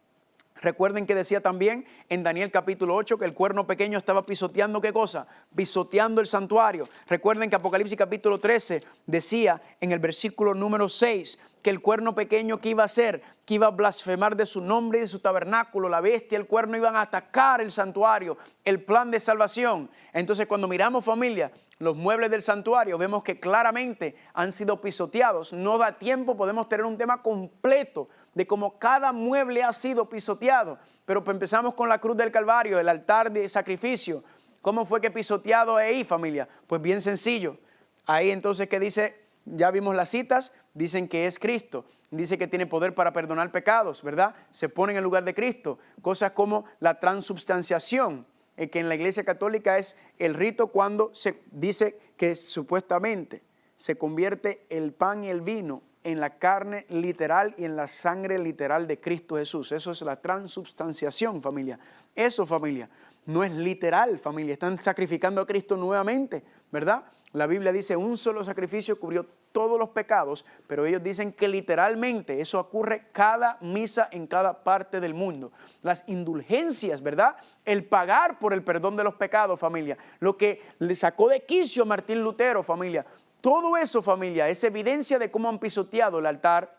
Recuerden que decía también en Daniel capítulo 8 que el cuerno pequeño estaba pisoteando ¿qué cosa? Pisoteando el santuario. Recuerden que Apocalipsis capítulo 13 decía en el versículo número 6 que el cuerno pequeño ¿qué iba a hacer? Que iba a blasfemar de su nombre y de su tabernáculo. La bestia y el cuerno iban a atacar el santuario, el plan de salvación. Entonces cuando miramos, familia, los muebles del santuario, vemos que claramente han sido pisoteados. No da tiempo, podemos tener un tema completo de cómo cada mueble ha sido pisoteado. Pero empezamos con la cruz del Calvario, el altar de sacrificio. ¿Cómo fue que pisoteado ahí, familia? Pues bien sencillo. Ahí entonces, ¿qué dice? Ya vimos las citas, dicen que es Cristo. Dice que tiene poder para perdonar pecados, ¿verdad? Se pone en el lugar de Cristo. Cosas como la transubstanciación, que en la Iglesia Católica es el rito cuando se dice que supuestamente se convierte el pan y el vino en la carne literal y en la sangre literal de Cristo Jesús. Eso es la transubstanciación, familia. Eso, familia, no es literal, familia. Están sacrificando a Cristo nuevamente, ¿verdad? La Biblia dice un solo sacrificio cubrió todos los pecados, pero ellos dicen que literalmente eso ocurre cada misa en cada parte del mundo. Las indulgencias, ¿verdad? El pagar por el perdón de los pecados, familia. Lo que le sacó de quicio a Martín Lutero, familia. Todo eso, familia, es evidencia de cómo han pisoteado el altar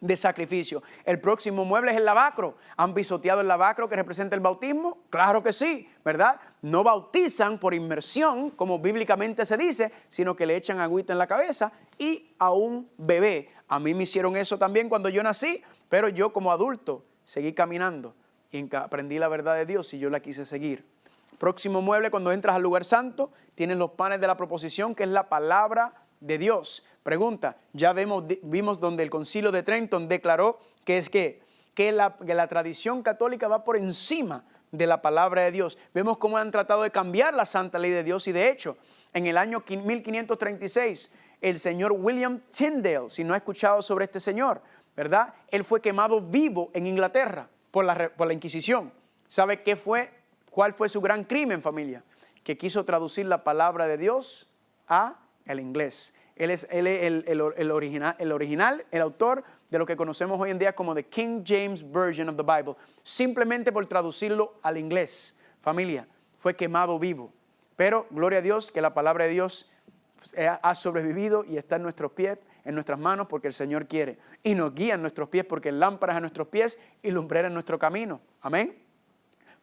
de sacrificio. El próximo mueble es el lavacro. ¿Han pisoteado el lavacro que representa el bautismo? Claro que sí, ¿verdad? No bautizan por inmersión, como bíblicamente se dice, sino que le echan agüita en la cabeza y a un bebé. A mí me hicieron eso también cuando yo nací, pero yo como adulto seguí caminando y aprendí la verdad de Dios y yo la quise seguir. Próximo mueble, cuando entras al lugar santo, tienes los panes de la proposición, que es la palabra de Dios. Pregunta, ya vimos donde el Concilio de Trenton declaró que la tradición católica va por encima de la palabra de Dios. Vemos cómo han tratado de cambiar la santa ley de Dios y de hecho, en el año 1536, el señor William Tyndale, si no ha escuchado sobre este señor, ¿verdad? Él fue quemado vivo en Inglaterra por la Inquisición. ¿Sabe cuál fue su gran crimen, familia? Que quiso traducir la palabra de Dios al inglés. Él es el original, el autor de lo que conocemos hoy en día como the King James Version of the Bible, simplemente por traducirlo al inglés. Familia, fue quemado vivo. Pero, gloria a Dios, que la palabra de Dios ha sobrevivido y está en nuestros pies, en nuestras manos, porque el Señor quiere. Y nos guía en nuestros pies, porque lámparas a nuestros pies y lumbrera en nuestro camino. Amén.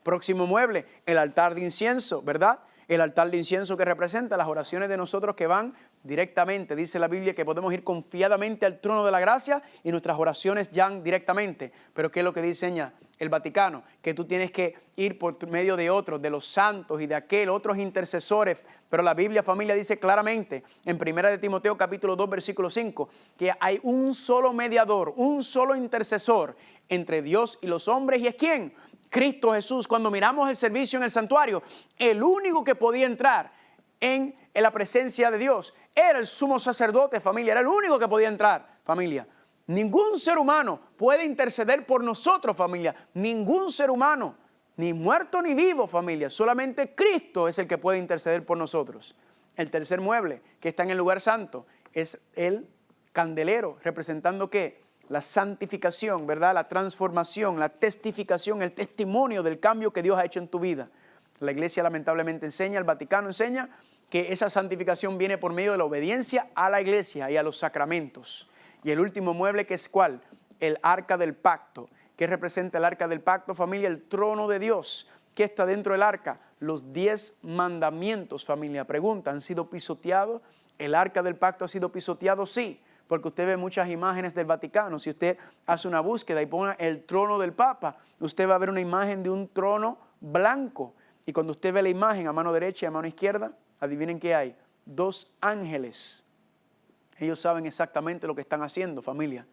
Próximo mueble, el altar de incienso, ¿verdad? El altar de incienso que representa las oraciones de nosotros que van directamente. Dice la Biblia que podemos ir confiadamente al trono de la gracia y nuestras oraciones van directamente. Pero ¿qué es lo que diseña el Vaticano? Que tú tienes que ir por medio de otros, de los santos y de otros intercesores. Pero la Biblia, familia, dice claramente en 1 de Timoteo capítulo 2 versículo 5 que hay un solo mediador, un solo intercesor entre Dios y los hombres. ¿Y es quién? Cristo Jesús. Cuando miramos el servicio en el santuario, el único que podía entrar en la presencia de Dios era el sumo sacerdote, familia. Era el único que podía entrar, familia. Ningún ser humano puede interceder por nosotros, familia. Ningún ser humano, ni muerto ni vivo, familia. Solamente Cristo es el que puede interceder por nosotros. El tercer mueble que está en el lugar santo es el candelero, representando ¿qué? La santificación, ¿verdad? La transformación, la testificación, el testimonio del cambio que Dios ha hecho en tu vida. La iglesia lamentablemente enseña, el Vaticano enseña que esa santificación viene por medio de la obediencia a la iglesia y a los sacramentos. Y el último mueble, que es ¿cuál? El arca del pacto. ¿Qué representa el arca del pacto, familia? El trono de Dios. ¿Qué está dentro del arca? Los 10 mandamientos, familia. Pregunta, ¿han sido pisoteados? ¿El arca del pacto ha sido pisoteado? Sí. Porque usted ve muchas imágenes del Vaticano. Si usted hace una búsqueda y pone el trono del Papa, usted va a ver una imagen de un trono blanco. Y cuando usted ve la imagen a mano derecha y a mano izquierda, adivinen qué hay. 2 ángeles. Ellos saben exactamente lo que están haciendo, familia.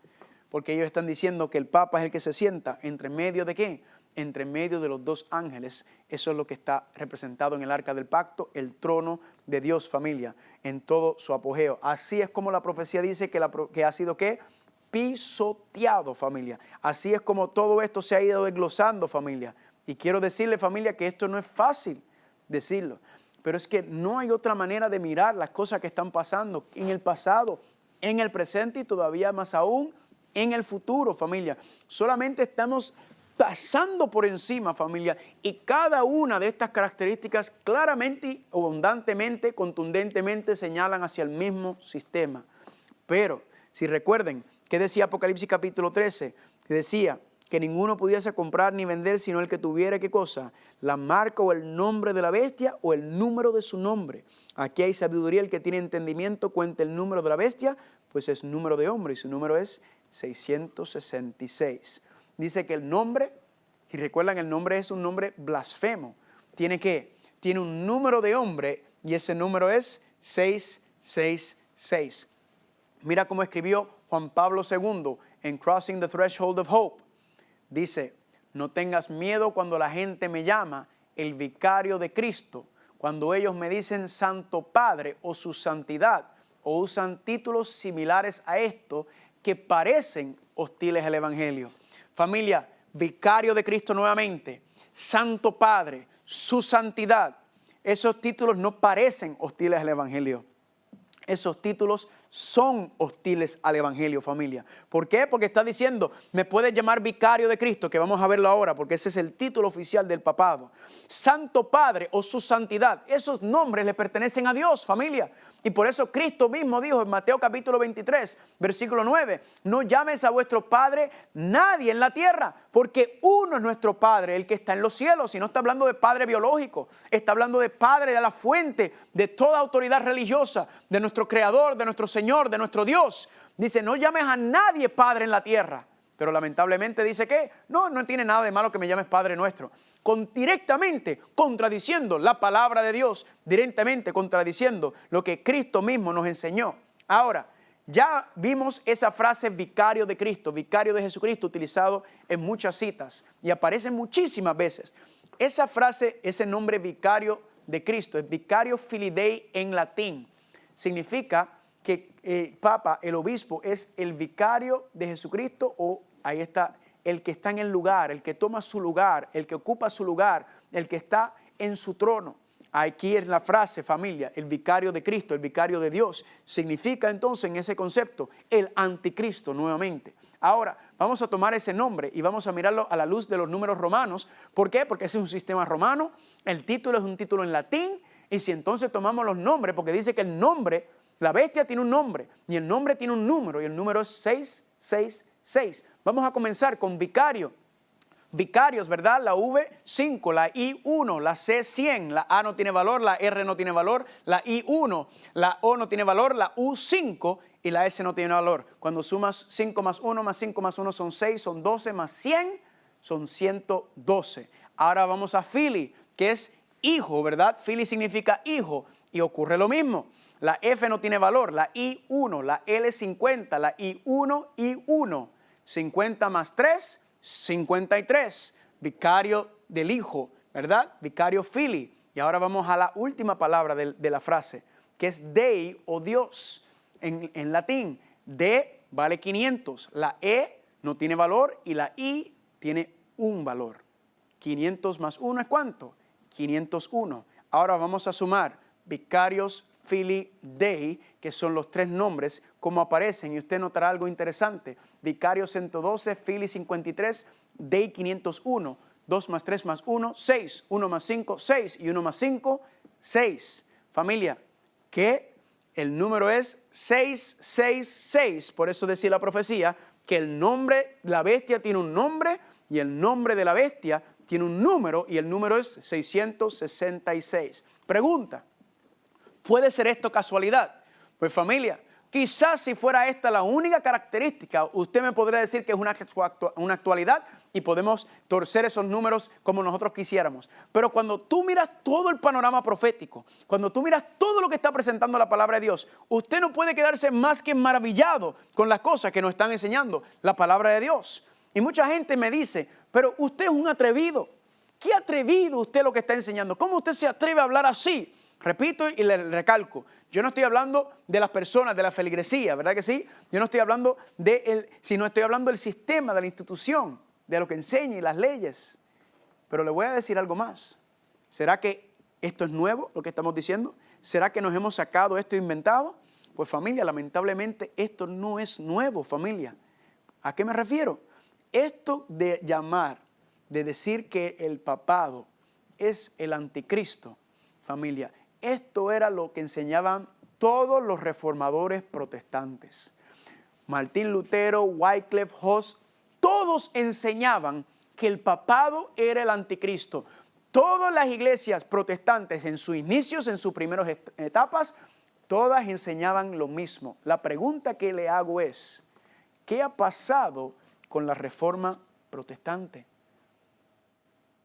Porque ellos están diciendo que el Papa es el que se sienta entre medio de ¿qué? Entre medio de los 2 ángeles. Eso es lo que está representado en el arca del pacto, el trono de Dios, familia, en todo su apogeo. Así es como la profecía dice que ha sido ¿qué? Pisoteado, familia. Así es como todo esto se ha ido desglosando, familia. Y quiero decirle, familia, que esto no es fácil decirlo. Pero es que no hay otra manera de mirar las cosas que están pasando en el pasado, en el presente y todavía más aún en el futuro, familia. Solamente estamos pasando por encima, familia, y cada una de estas características claramente, abundantemente, contundentemente señalan hacia el mismo sistema. Pero, si recuerden, ¿qué decía Apocalipsis capítulo 13? Que decía que ninguno pudiese comprar ni vender sino el que tuviera, ¿qué cosa? La marca o el nombre de la bestia o el número de su nombre. Aquí hay sabiduría, el que tiene entendimiento cuenta el número de la bestia, pues es número de hombre y su número es 666. Dice que el nombre, y recuerdan, el nombre es un nombre blasfemo. ¿Tiene qué? Tiene un número de hombre y ese número es 666. Mira cómo escribió Juan Pablo II en Crossing the Threshold of Hope. Dice, no tengas miedo cuando la gente me llama el vicario de Cristo, cuando ellos me dicen Santo Padre o su santidad, o usan títulos similares a esto que parecen hostiles al Evangelio. Familia, vicario de Cristo nuevamente, Santo Padre, su santidad, esos títulos no parecen hostiles al Evangelio. Esos títulos son hostiles al Evangelio, familia. ¿Por qué? Porque está diciendo, me puedes llamar vicario de Cristo, que vamos a verlo ahora, porque ese es el título oficial del papado. Santo Padre o su santidad, esos nombres le pertenecen a Dios, familia. Y por eso Cristo mismo dijo en Mateo capítulo 23, versículo 9, no llames a vuestro Padre nadie en la tierra, porque uno es nuestro Padre, el que está en los cielos. Y no está hablando de Padre biológico, está hablando de Padre de la fuente de toda autoridad religiosa, de nuestro Creador, de nuestro Señor, de nuestro Dios. Dice, no llames a nadie Padre en la tierra. Pero lamentablemente dice que no tiene nada de malo que me llames Padre Nuestro. Directamente contradiciendo la palabra de Dios, directamente contradiciendo lo que Cristo mismo nos enseñó. Ahora, ya vimos esa frase vicario de Cristo, vicario de Jesucristo, utilizado en muchas citas y aparece muchísimas veces. Esa frase, ese nombre vicario de Cristo, es vicario filii Dei en latín. Significa que Papa, el obispo, es el vicario de Jesucristo, o ahí está, el que está en el lugar, el que toma su lugar, el que ocupa su lugar, el que está en su trono. Aquí es la frase, familia, el vicario de Cristo, el vicario de Dios. Significa entonces en ese concepto el anticristo nuevamente. Ahora, vamos a tomar ese nombre y vamos a mirarlo a la luz de los números romanos. ¿Por qué? Porque ese es un sistema romano, el título es un título en latín, y si entonces tomamos los nombres, porque dice que el nombre, la bestia tiene un nombre, y el nombre tiene un número, y el número es 666. Vamos a comenzar con vicario. Vicarios, ¿verdad? La V5, la I1, la C100, la A no tiene valor, la R no tiene valor, la I1, la O no tiene valor, la U5 y la S no tiene valor. Cuando sumas 5 más 1 más 5 más 1 son 6, son 12 más 100 son 112. Ahora vamos a Fili, que es hijo, ¿verdad? Fili significa hijo y ocurre lo mismo. La F no tiene valor, la I1, la L50, la I1, I1, 50 más 3, 53, vicario del hijo, ¿verdad? Vicario filii. Y ahora vamos a la última palabra de la frase, que es Dei o Dios en latín. De vale 500, la E no tiene valor y la I tiene un valor. 500 más 1 es ¿cuánto? 501. Ahora vamos a sumar vicarios filii Dei, que son los tres nombres como aparecen, y usted notará algo interesante. Vicario 112, filii 53, Dei 501, 2 más 3 más 1, 6, 1 más 5, 6, y 1 más 5, 6. Familia, que el número es 666, por eso decía la profecía, que el nombre, la bestia tiene un nombre, y el nombre de la bestia tiene un número, y el número es 666. Pregunta, ¿puede ser esto casualidad? Pues familia, quizás si fuera esta la única característica, usted me podría decir que es una actualidad y podemos torcer esos números como nosotros quisiéramos. Pero cuando tú miras todo el panorama profético, cuando tú miras todo lo que está presentando la palabra de Dios, usted no puede quedarse más que maravillado con las cosas que nos están enseñando la palabra de Dios. Y mucha gente me dice, pero usted es un atrevido. ¿Qué atrevido usted lo que está enseñando? ¿Cómo usted se atreve a hablar así? Repito y le recalco, yo no estoy hablando de las personas, de la feligresía, ¿verdad que sí? Yo no estoy hablando sino estoy hablando del sistema, de la institución, de lo que enseña y las leyes. Pero le voy a decir algo más. ¿Será que esto es nuevo, lo que estamos diciendo? ¿Será que nos hemos sacado esto inventado? Pues familia, lamentablemente esto no es nuevo, familia. ¿A qué me refiero? Esto de llamar, de decir que el papado es el anticristo, familia, esto era lo que enseñaban todos los reformadores protestantes. Martín Lutero, Wycliffe, Hus, todos enseñaban que el papado era el anticristo. Todas las iglesias protestantes en sus inicios, en sus primeras etapas, todas enseñaban lo mismo. La pregunta que le hago es, ¿qué ha pasado con la reforma protestante?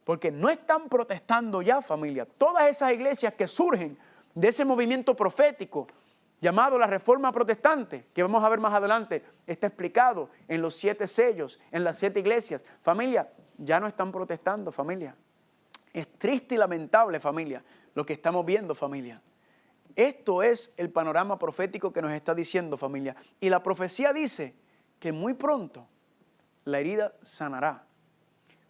Porque no están protestando ya, familia. Todas esas iglesias que surgen de ese movimiento profético llamado la Reforma Protestante, que vamos a ver más adelante, está explicado en los 7 sellos, en las 7 iglesias. Familia, ya no están protestando, familia. Es triste y lamentable, familia, lo que estamos viendo, familia. Esto es el panorama profético que nos está diciendo, familia. Y la profecía dice que muy pronto la herida sanará.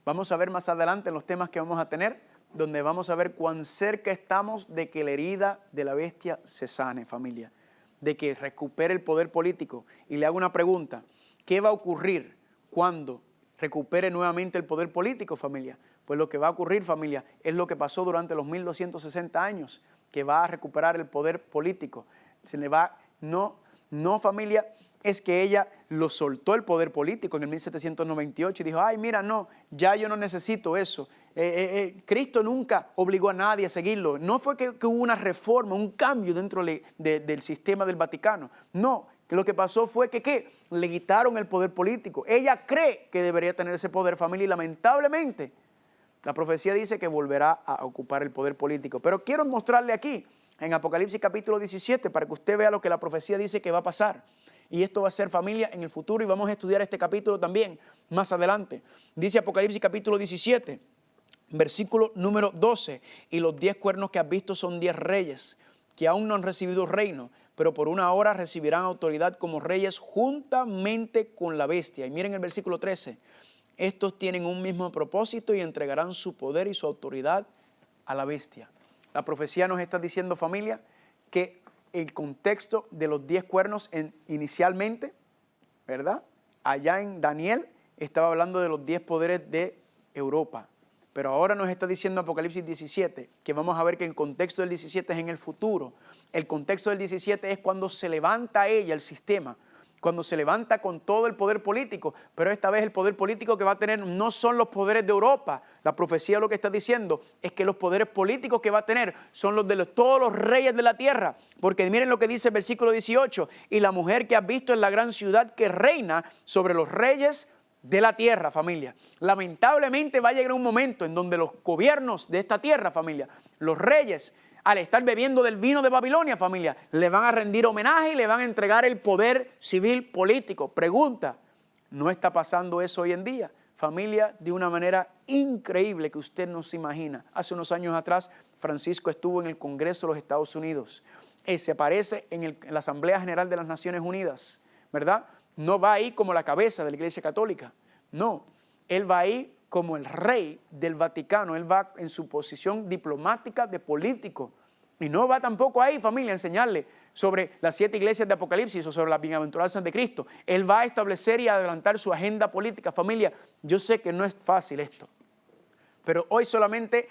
Vamos a ver más adelante en los temas que vamos a tener, donde vamos a ver cuán cerca estamos de que la herida de la bestia se sane, familia, de que recupere el poder político. Y le hago una pregunta, ¿qué va a ocurrir cuando recupere nuevamente el poder político, familia? Pues lo que va a ocurrir, familia, es lo que pasó durante los 1260 años, que va a recuperar el poder político. Se le va, no familia, es que ella lo soltó el poder político en el 1798 y dijo, ay, mira, no, ya yo no necesito eso. Cristo nunca obligó a nadie a seguirlo. No fue que hubo una reforma, un cambio dentro del sistema del Vaticano. No, Lo que pasó fue que, ¿qué? Le quitaron el poder político. Ella cree que debería tener ese poder, familia, y lamentablemente la profecía dice que volverá a ocupar el poder político. Pero quiero mostrarle aquí, en Apocalipsis capítulo 17, para que usted vea lo que la profecía dice que va a pasar. Y esto va a ser, familia, en el futuro, y vamos a estudiar este capítulo también más adelante. Dice Apocalipsis capítulo 17, versículo número 12. Y los 10 cuernos que has visto son 10 reyes, que aún no han recibido reino, pero por una hora recibirán autoridad como reyes juntamente con la bestia. Y miren el versículo 13. Estos tienen un mismo propósito y entregarán su poder y su autoridad a la bestia. La profecía nos está diciendo, familia, que el contexto de los 10 cuernos inicialmente, ¿verdad? Allá en Daniel estaba hablando de los 10 poderes de Europa. Pero ahora nos está diciendo Apocalipsis 17, que vamos a ver que el contexto del 17 es en el futuro. El contexto del 17 es cuando se levanta ella, el sistema, cuando se levanta con todo el poder político, pero esta vez el poder político que va a tener no son los poderes de Europa. La profecía lo que está diciendo es que los poderes políticos que va a tener son los de todos los reyes de la tierra, porque miren lo que dice el versículo 18, y la mujer que has visto es la gran ciudad que reina sobre los reyes de la tierra, familia. Lamentablemente va a llegar un momento en donde los gobiernos de esta tierra, familia, los reyes, al estar bebiendo del vino de Babilonia, familia, le van a rendir homenaje y le van a entregar el poder civil político. Pregunta, ¿no está pasando eso hoy en día? Familia, de una manera increíble que usted no se imagina. Hace unos años atrás, Francisco estuvo en el Congreso de los Estados Unidos. Se aparece en la Asamblea General de las Naciones Unidas, ¿verdad? No va ahí como la cabeza de la Iglesia Católica. No, él va ahí como el rey del Vaticano. Él va en su posición diplomática de político. Y no va tampoco ahí, familia, a enseñarle sobre las 7 iglesias de Apocalipsis o sobre las bienaventuranzas de Cristo. Él va a establecer y adelantar su agenda política. Familia, yo sé que no es fácil esto, pero hoy solamente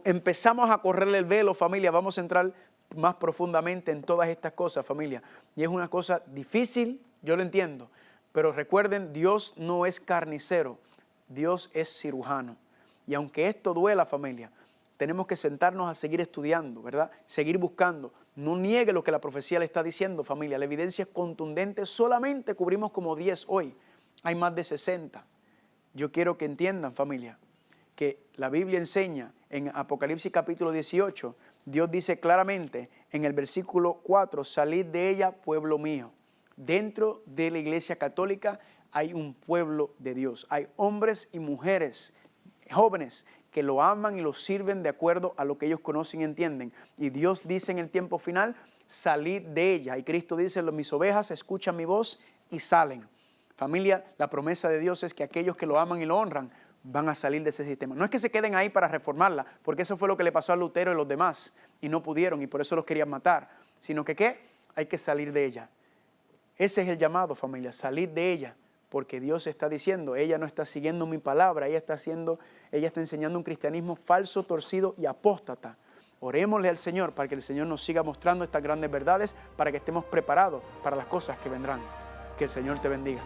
empezamos a correrle el velo, familia. Vamos a entrar más profundamente en todas estas cosas, familia. Y es una cosa difícil, yo lo entiendo, pero recuerden, Dios no es carnicero, Dios es cirujano. Y aunque esto duela, familia, tenemos que sentarnos a seguir estudiando, ¿verdad? Seguir buscando. No niegue lo que la profecía le está diciendo, familia. La evidencia es contundente. Solamente cubrimos como 10 hoy. Hay más de 60. Yo quiero que entiendan, familia, que la Biblia enseña en Apocalipsis capítulo 18, Dios dice claramente en el versículo 4, salid de ella, pueblo mío. Dentro de la Iglesia Católica hay un pueblo de Dios. Hay hombres y mujeres, jóvenes, que lo aman y lo sirven de acuerdo a lo que ellos conocen y entienden. Y Dios dice en el tiempo final, salid de ella. Y Cristo dice, mis ovejas escuchan mi voz y salen. Familia, la promesa de Dios es que aquellos que lo aman y lo honran van a salir de ese sistema. No es que se queden ahí para reformarla, porque eso fue lo que le pasó a Lutero y los demás, y no pudieron, y por eso los querían matar. Sino que, ¿qué? Hay que salir de ella. Ese es el llamado, familia, salir de ella. Porque Dios está diciendo, ella no está siguiendo mi palabra, ella está enseñando un cristianismo falso, torcido y apóstata. Orémosle al Señor para que el Señor nos siga mostrando estas grandes verdades, para que estemos preparados para las cosas que vendrán. Que el Señor te bendiga.